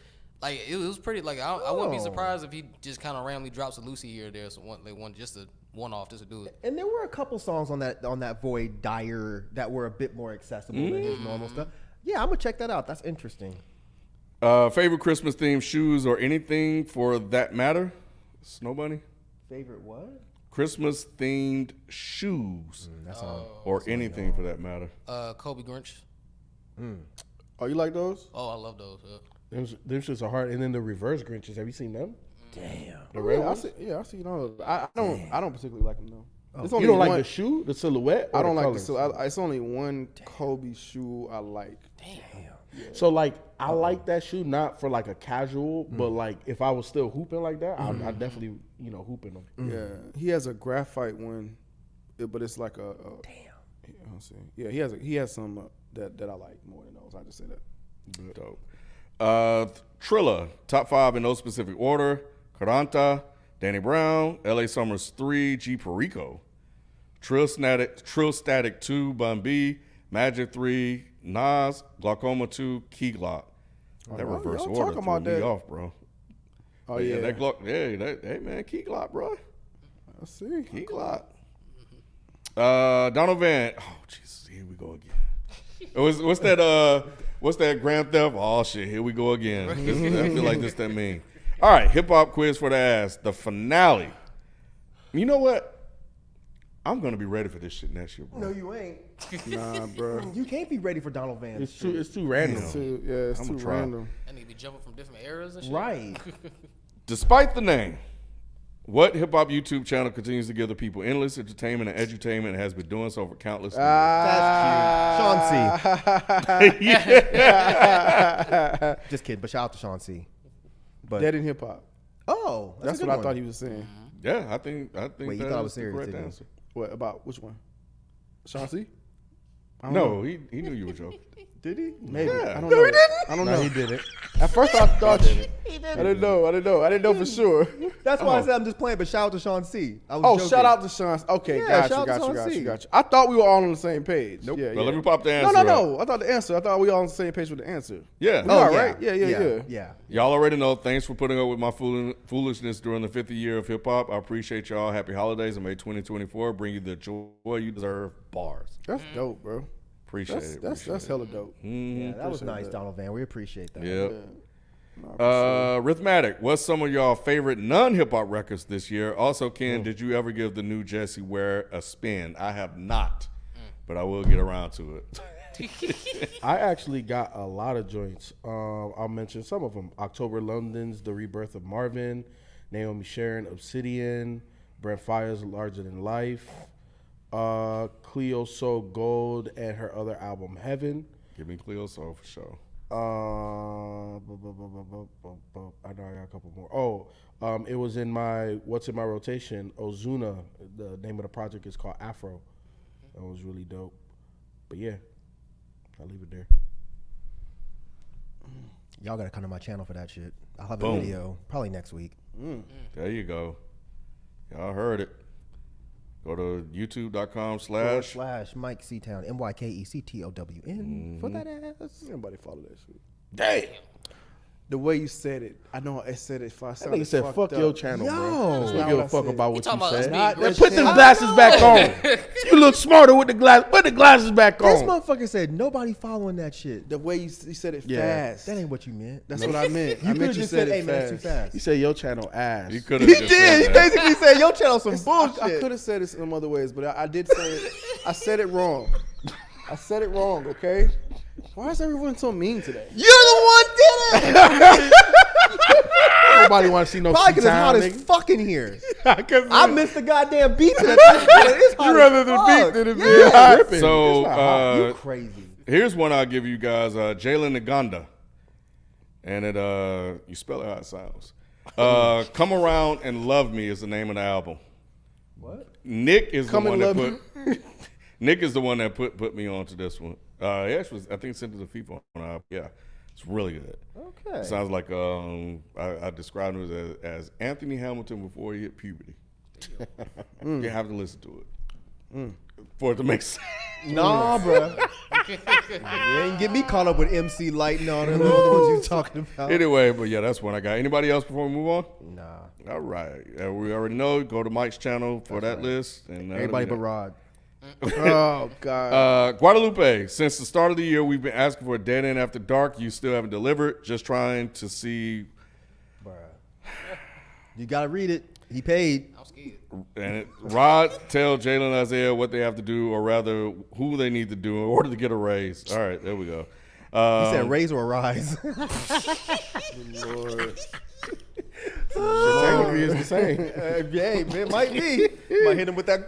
Like it was pretty. Like I wouldn't be surprised if he just kind of randomly drops a Lucy here or there. So one just a one-off just to do it. And there were a couple songs on that Void Dyer that were a bit more accessible than his normal stuff. Yeah, I'm gonna check that out. That's interesting. Favorite Christmas themed shoes or anything for that matter? Snow Bunny. Favorite what? Christmas themed shoes That's on. or anything for that matter. Kobe Grinch. Oh, you like those? Oh, I love those. Them shits are hard. And then the reverse Grinches. Have you seen them? Damn. The red Yeah, I ones? see those. I don't particularly like them though. It's You only don't like one- the shoe, the silhouette? Or I don't like colors? it's only one Kobe shoe I like. So like, I like that shoe not for like a casual, but like if I was still hooping like that, I'd definitely hoop in them. Yeah, he has a graphite one, but it's like a damn. Yeah, he has some that I like more than those. I just say that. Dope. Trilla, top 5 in no specific order. Caranta, Danny Brown, LA Summers 3, G Perico. Trill Static 2, Bun B, Magic 3, Nas, Glaucoma 2, Key Glock. That y'all- reverse y'all order talking threw about me that. off, bro. Oh Yeah, yeah, that Glock. Yeah, hey man, Key Glock, bro. I see. Key Glock. Donovan. Oh Jesus, here we go again. What's that Grand Theft? Oh shit, here we go again. I feel like this that mean. All right, hip hop quiz for the ass. The finale. You know what? I'm gonna be ready for this shit next year, bro. No, you ain't. Nah, bro. You can't be ready for Donald Van. It's too random. It's too try. random. And they be jumping from different eras and shit. Right. Despite the name, what hip hop YouTube channel continues to give the people endless entertainment and edutainment and has been doing so for countless years? That's cute. Sean C. Just kidding, but shout out to Sean C. But Dead in hip hop. oh, That's a what I good thought one. he was saying. Yeah, I think Wait, you that thought I was is the serious, correct didn't you? answer. What about which one? Sean C? I don't No, know. he knew you were joking. Did he? Maybe. Yeah. I don't know. I don't know. He did it. At first I thought I didn't know for sure. That's why I said I'm just playing. But shout out to Sean C. I was Oh, joking. shout out to Sean. Okay, Yeah, got shout out to you. Sean C. I thought we were all on the same page. Nope. Yeah, Well, yeah. let me pop the No, answer. no, up. no. I thought the answer. I thought we all on the same page with the answer. Yeah. We are, right? Yeah. Yeah. Y'all already know. Thanks for putting up with my foolishness during the 50th year of hip hop. I appreciate y'all. Happy holidays and may 2024 bring you the joy you deserve. Bars. That's dope, bro. Appreciate it. That's hella dope. Yeah, that was Appreciate nice, that. Donald Van. We appreciate that. Yep. Yeah. Rhythmatic. What's some of y'all favorite non-hip hop records this year? Also, Ken, did you ever give the new Jesse Ware a spin? I have not, but I will get around to it. I actually got a lot of joints. I'll mention some of them. October London's The Rebirth of Marvin, Naomi Sharon, Obsidian, Brent Fires, Larger Than Life, Cleo Soul Gold, and her other album, Heaven. Give me Cleo Soul for sure. I know I got a couple more. It was in what's in my rotation, Ozuna. The name of the project is called Afro. That was really dope. But yeah, I'll leave it there. Y'all gotta come to my channel for that shit. I'll have a Boom. video probably next week. There you go. Y'all heard it. Go to youtube.com/ /Mike C Town MYKECTOWN for that ass. Nobody follow that shit. Damn. The way you said it, I know I said it. If I That sounded nigga said, fucked "Fuck up. your channel, bro." Yo. Let's That's not give not a fuck what I about You what talking you about us said. being Not gracious? Put them glasses back on. You look smarter with the glass. Put the glasses back This on. motherfucker said nobody following that shit. The way you said it Yeah. fast. That ain't what you meant. That's what I meant. You I could meant have you just said said, "Hey it man, that's too fast. fast." He said your channel ass. You could have He just did. He said that. basically said your channel some I bullshit. could have said it some other ways, but I did say it. I said it wrong. I said it wrong. Okay. Why is everyone so mean today? You're the one did it. Nobody want to see no Probably because it's hot T-Town, as nigga. fuck in here. 'Cause I missed the goddamn beat to the It's hot You as rather the fuck. beat than it be Yeah. hot. Ripping. So It's not hot. You crazy. here's one I'll give you guys. Jalen Naganda. And it you spell it how it sounds. Come Around and Love Me is the name of the album. What? Nick is Come the one and that Love put Nick is the one that put me onto this one. He actually I think sent it to FIFA on yeah. It's really good. Okay. Sounds like I described him as Anthony Hamilton before he hit puberty. You have to listen to it for it to make sense. Nah, bro. You ain't get me caught up with MC Light and all them other ones you talking about. Anyway, but yeah, that's one I got. Anybody else before we move on? Nah. All right. We already know. Go to Mike's channel for that list. And Everybody but Rod. Oh God. Guadalupe, since the start of the year, we've been asking for a dead end after dark. You still haven't delivered. Just trying to see. Bruh. You gotta read it. He paid. I'm scared. And Rod, tell Jalen and Isaiah what they have to do, or rather, who they need to do in order to get a raise. All right, there we go. He said raise or rise. Lord. Technically, it's the same. Hey, man, might be. Might hit him with that.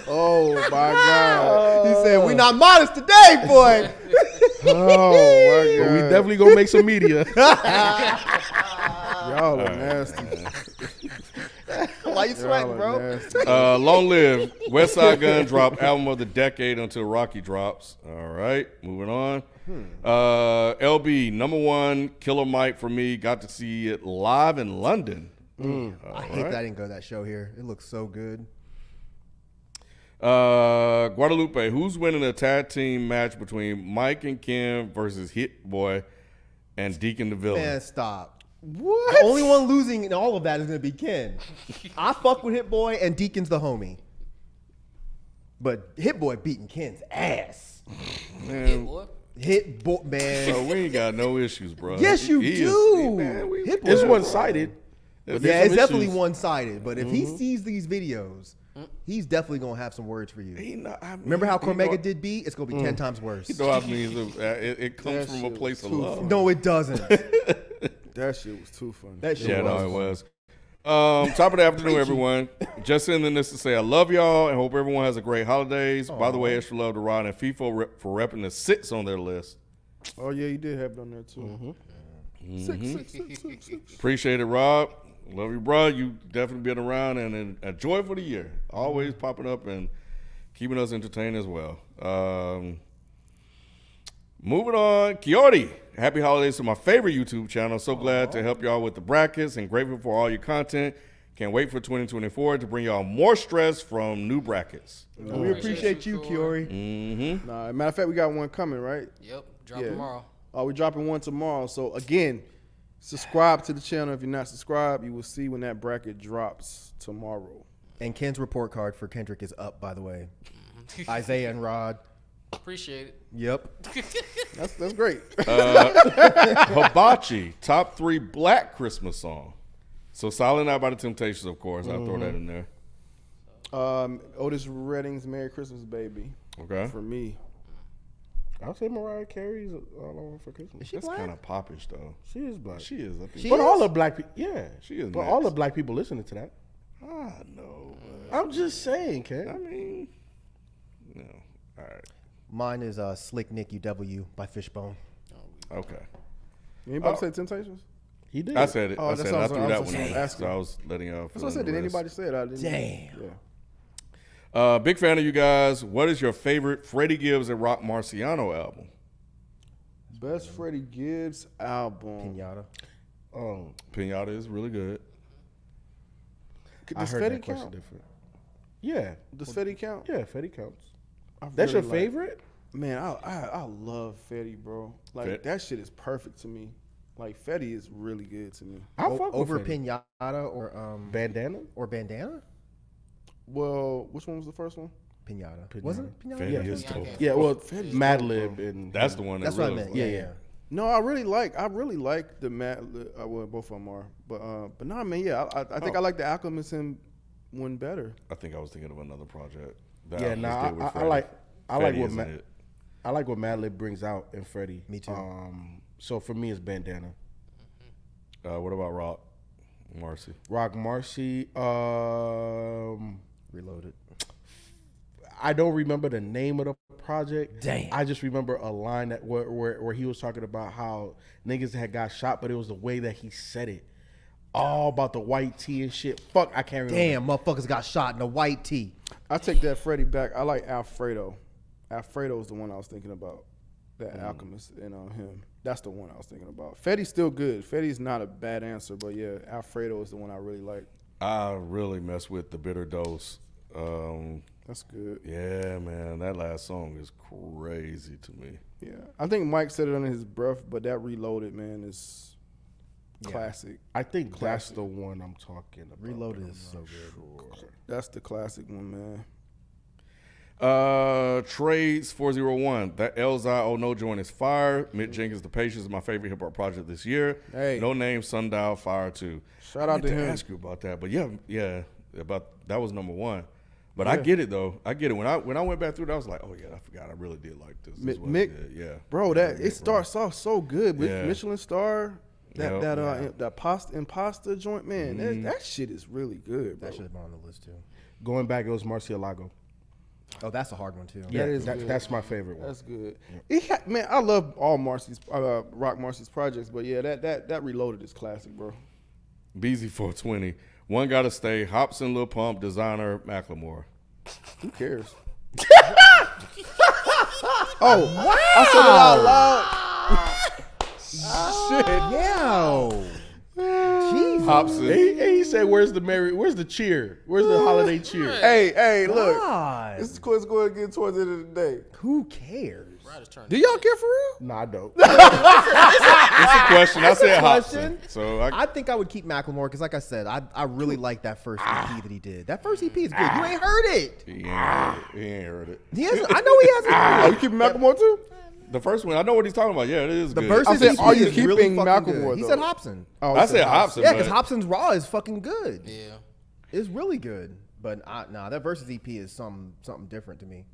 Oh my God. He said, "We not modest today, boy." Oh my But God. we definitely gonna make some media. Y'all are nasty. Why you sweating, Y'all bro? are nasty. Long live Westside Gun drop album of the decade until Rocky drops. All right, moving on. LB #1 Killer Mike for me. Got to see it live in London. I hate that I didn't go to that show here. It looks so good. Guadalupe, who's winning a tag team match between Mike and Kim versus Hit Boy and Deacon the Villain? Man, stop. What? The only one losing in all of that is gonna be Ken. I fuck with Hit Boy and Deacon's the homie. But Hit Boy beating Ken's ass. Yeah, boy. Hit Boy, man. So we ain't got no issues, bro. Yes, you He do. is- Hit Boy. It's one-sided. Yeah, there's it's some definitely issues. one-sided. But if he sees these videos, he's definitely gonna have some words for you. I mean, Remember how he know- Cormega did beat? It's gonna be 10 times worse. You know what I mean? It comes That from a shit place was of too love. funny. No, it doesn't. That shit was too funny. That shit Yeah, was. no, it was. Top of the afternoon, everyone. Just sending this to say I love y'all and hope everyone has a great holidays. By the way, extra love to Rod and FIFA for repping the 6 on their list. Oh yeah, you did have it on there too. Appreciate it, Rob. Love you, bro. You definitely been around and a joy for the year. Always popping up and keeping us entertained as well. Moving on, Kioti. Happy holidays to my favorite YouTube channel. So glad to help y'all with the brackets and grateful for all your content. Can't wait for 2024 to bring y'all more stress from new brackets. We appreciate you, Kiori. Mm-hmm. Nah, matter of fact, we got one coming, right? Yep. Drop Yeah. tomorrow. Oh, we're dropping one tomorrow. So again, subscribe to the channel. If you're not subscribed, you will see when that bracket drops tomorrow. And Ken's report card for Kendrick is up, by the way. Isaiah and Rod. Appreciate it. Yep. That's great. Hibachi, top 3 black Christmas song. So Silent Night by the Temptations, of course. I'll throw that in there. Otis Redding's "Merry Christmas, Baby" Okay. for me. I'll say Mariah Carey's All I Want for Christmas. She That's black? kind of popish, though. She is black. She is. I think. She but is? all the black people, yeah, She is But next. all the black people listening to that. I know. I'm just saying, Ken. I mean, no. All right. Mine is Slick Nick UW by Fishbone. Okay. Anybody say Temptations? He did. I said it. Oh, I that's said what I I threw was that one in. asking. So I was letting y'all. That's what I said. Did anybody say it? I didn't. Damn. Yeah. Big fan of you guys. What is your favorite Freddie Gibbs and Rock Marciano album? Best Freddie Gibbs album. Pinata. Pinata is really good. I Does heard Fetty that question count? different. Yeah, Does Fetty count? yeah, Fetty counts. I That's really your like- favorite? Man, I love Fetty, bro. Like Fet- that shit is perfect to me. Like Fetty is really good to me. I fuck with Over Fetty. Pinata or Bandana. Bandana? Well, which one was the first one? Pinata. Wasn't it Pinata? Fetty Yeah. is dope. Yeah, well, Fetty's Madlib and That's the one. That's that what I really, meant. Yeah. No, I really like the well, both of them are, but no, man, yeah, I think I like the Alchemist and one better. I think I was thinking of another project. that yeah, Alchemist nah, did with I Freddie. like Freddie what isn't it? I like what Madlib brings out in Freddie. Me too. So for me, it's Bandana. What about Rock Marcy? Rock Marcy. Reloaded. I don't remember the name of the project. Damn. I just remember a line that where he was talking about how niggas had got shot, but it was the way that he said it. All about the white tee and shit. Fuck, I can't remember. Damn, motherfuckers got shot in a white tee. I take that Freddie back. I like Alfredo. Alfredo is the one I was thinking about. That Alchemist and him. That's the one I was thinking about. Fetty's still good. Fetty's not a bad answer, but yeah, Alfredo is the one I really like. I really mess with the Bitter Dose. That's good. Yeah, man, that last song is crazy to me. Yeah, I think Mike said it under his breath, but that Reloaded, man, is classic. I think that's the one I'm talking about. Reloaded is so good. That's the classic one, man. Trades 401. That Elzai Oh No joint is fire. Mick Jenkins, The Patience is my favorite hip hop project this year. Hey. No Name, Sundial, fire too. Shout out to him. Ask you about that, but yeah, about that was number one. But I get it though. I get it. When I went back through it, I was like, oh yeah, I forgot. I really did like this. This was Mick, good. Yeah, bro, that Yeah, it starts off so good with Yeah. Michelin star. Yep. That pasta joint, man. That shit is really good, bro. That should have been on the list too. Going back, it was Marcialago. Oh, that's a hard one too. That is good. That's my favorite one. That's good. Man, I love all Marcy's Rock Marcy's projects, but yeah, that Reloaded is classic, bro. BZ 420. One gotta stay. Hobson, Lil Pump, Designer, Macklemore. Who cares? Oh, I said it out loud. Shit. Yo. Jesus. Hobson. He said, "Where's the cheer? Where's the holiday cheer?" Hey, look. God. This is going to get towards the end of the day. Who cares? Ryder's turn. Do y'all care for real? Nah, I don't. It's a question. I said question. Hobson. So I think I would keep Macklemore because, like I said, I really like that first EP that he did. That first EP is good. You ain't heard it. he ain't heard it. He hasn't. I know he hasn't. Oh, you keeping Macklemore too? The first one, I know what he's talking about. Yeah, it is The good. verse I said, EP are you is really keeping fucking Macklemore, good. He though? said Hobson. Oh, I said Hobson. Yeah, but because Hobson's Raw is fucking good. Yeah. It's really good. But that Versus EP is something different to me.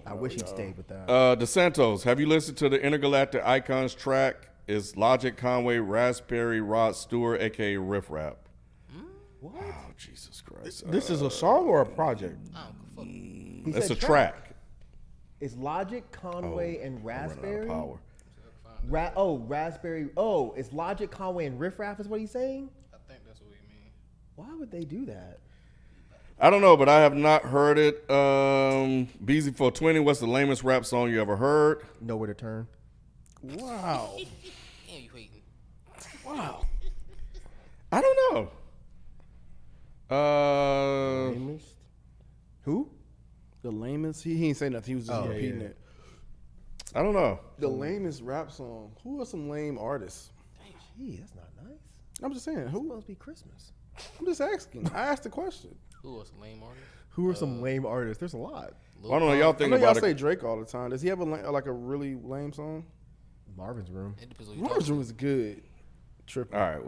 I wish he'd stayed with that. DeSantos, have you listened to the Intergalactic Icons track? It's Logic, Conway, Raspberry, Rod Stewart, aka Riff Rap. What? Oh, Jesus Christ. This is a song or a project? I don't give a fuck. He It's said a track. It's Logic, Conway, and I'm running out of Raspberry. power. Raspberry. Oh, it's Logic, Conway, and Riff Raff is what he's saying? I think that's what we mean. Why would they do that? I don't know, but I have not heard it. BZ420, what's the lamest rap song you ever heard? Nowhere to turn. Wow. Damn, you hating. Wow. I don't know. Lamest? Who? The lamest? He ain't say nothing. He was just repeating it. I don't know. The lamest rap song. Who are some lame artists? Gee, that's not nice. I'm just saying. It's Who? supposed to be Christmas. I'm just asking. I asked the question. Who was a lame artist? Who are some lame artists? There's a lot. I don't know. Y'all I think know y'all about say it. Drake all the time. Does he have like a really lame song? Marvin's Room. It depends on who you Marvin's talking Room is good. Tripping. All right,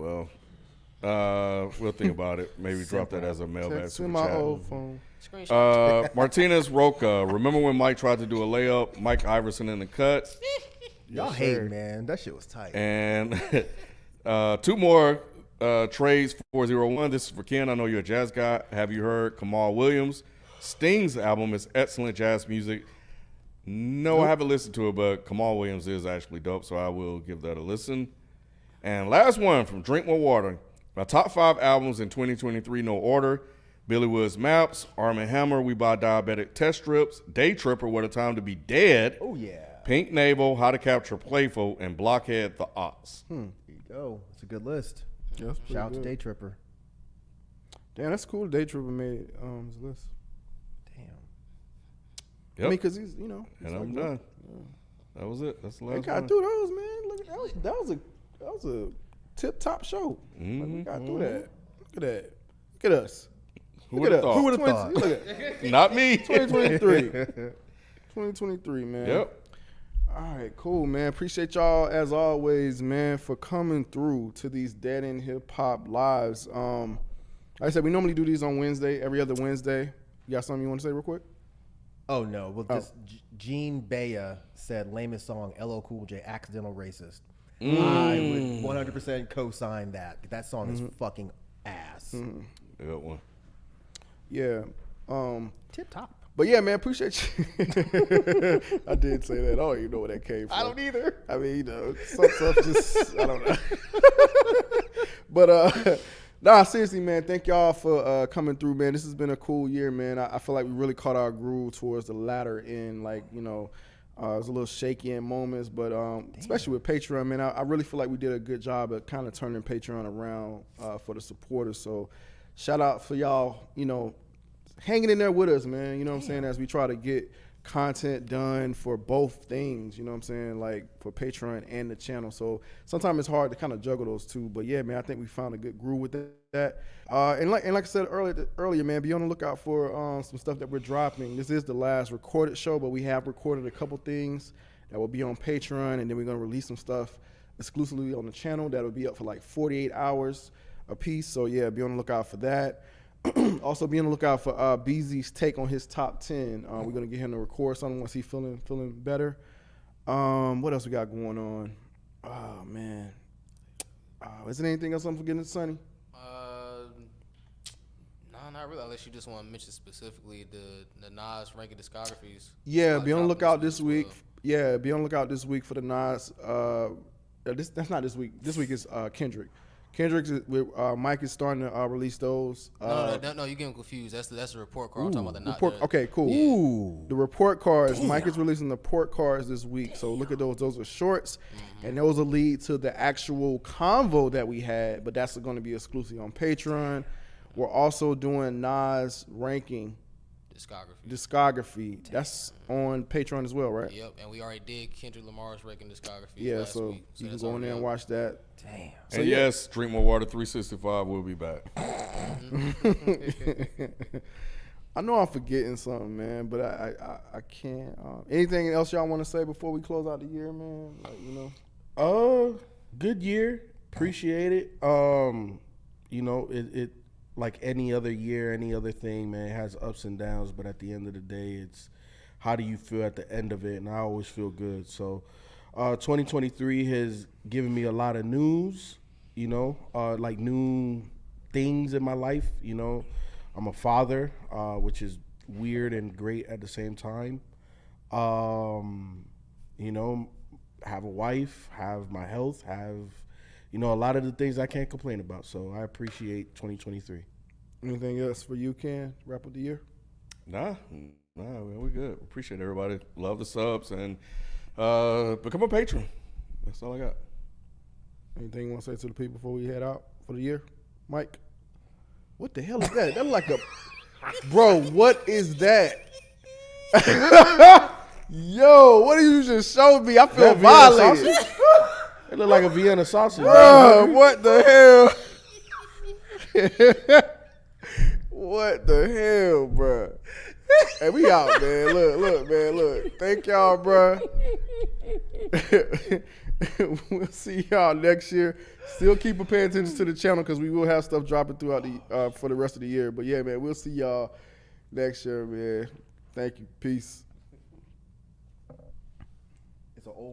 well, we'll think about it. Maybe drop that as a mailbag Text super in my chat. old phone. to. Screenshot. Martinez Roca. Remember when Mike tried to do a layup? Mike Iverson in the cut. Y'all hate, man. That shit was tight. And two more trades 401. This is for Ken. I know you're a jazz guy. Have you heard Kamal Williams? Sting's album is excellent jazz music. No, I haven't listened to it, but Kamal Williams is actually dope, so I will give that a listen. And last one from Drink More Water. My top 5 albums in 2023, no order. Billy Woods Maps, Arm & Hammer, We Buy Diabetic Test Strips, Day Tripper, What a Time to Be Dead, Oh, yeah. Pink Navel, How to Capture Playful, and Blockhead The Ox. There you go. It's a good list. Yeah, that's pretty Shout out to good. Day Tripper. Damn, that's cool. Day Tripper made his list. Damn. I mean, because he's, you know. And I'm done. That was it. That's the We last got one. through those, man. Look, that was a tip-top show. Like, we got through that. Look at that. Look at us. Who would have thought? Who would have thought? Look at Not me. 2023. 2023, man. Yep. All right, cool, man. Appreciate y'all as always, man, for coming through to these Dead End Hip Hop lives. Like I said, we normally do these on Wednesday, every other Wednesday. You got something you want to say real quick? Oh no! Well, just Gene Baya said lamest song LL Cool J, Accidental Racist. I would 100% co-sign that. That song is fucking ass. Good one. Yeah. Tip top. But yeah, man, appreciate you. I did say that. I don't even know where that came from. I don't either. I mean, you know, some stuff just, I don't know. But, nah, seriously, man, thank y'all for coming through, man. This has been a cool year, man. I feel like we really caught our groove towards the latter end. Like, you know, it was a little shaky in moments, but especially with Patreon, man, I really feel like we did a good job at kind of turning Patreon around for the supporters. So shout out for y'all, you know, hanging in there with us, man. You know what I'm saying? As we try to get content done for both things, you know what I'm saying? Like for Patreon and the channel. So sometimes it's hard to kind of juggle those two. But yeah, man, I think we found a good groove with that. And like I said earlier, man, be on the lookout for some stuff that we're dropping. This is the last recorded show, but we have recorded a couple things that will be on Patreon, and then we're gonna release some stuff exclusively on the channel that'll be up for like 48 hours a piece. So yeah, be on the lookout for that. Also, be on the lookout for BZ's take on his top 10. We're gonna get him to record something once he's feeling better. What else we got going on? Oh man, is there anything else I'm forgetting, Sonny? No, not really. Unless you just want to mention specifically the Nas ranking discographies. Yeah, be on the lookout this week. week. Yeah, be on the lookout this week for the Nas. That's not this week. This week is Kendrick. Kendrick's with Mike is starting to release those. No, you're getting confused. That's the report card. I'm talking about the Report, okay, cool. Ooh. The report cards. Mike is releasing the report cards this week. So look at those. Those are shorts, and those will lead to the actual convo that we had. But that's going to be exclusively on Patreon. We're also doing Nas ranking discography. That's on Patreon as well, right? Yep, and we already did Kendrick Lamar's ranking discography. Yeah, last so week, you can go in there and watch that. Damn. So And yes, Drink More Water 365 will be back. I know I'm forgetting something, man, but I can't. Anything else y'all want to say before we close out the year, man? Like, you know. Good year. Appreciate it. You know, it like any other year, any other thing, man, it has ups and downs, but at the end of the day, it's how do you feel at the end of it, and I always feel good. So 2023 has given me a lot of news, you know, like new things in my life. You know, I'm a father, which is weird and great at the same time. You know, have a wife, have my health, have, you know, a lot of the things I can't complain about. So I appreciate 2023. Anything else for you, Ken? Wrap up the year? Nah, man, we good. Appreciate everybody. Love the subs and become a patron. That's all I got. Anything you want to say to the people before we head out for the year? Mike? What the hell is that? That look like a... Bro, what is that? Yo, what did you just show me? I feel violated. It look like a Vienna sausage. Bro, what the hell? What the hell, bro? Hey, we out, man. Look, man, look. Thank y'all, bro. We'll see y'all next year. Still keep paying attention to the channel because we will have stuff dropping throughout the for the rest of the year. But yeah, man, we'll see y'all next year, man. Thank you. Peace. It's an old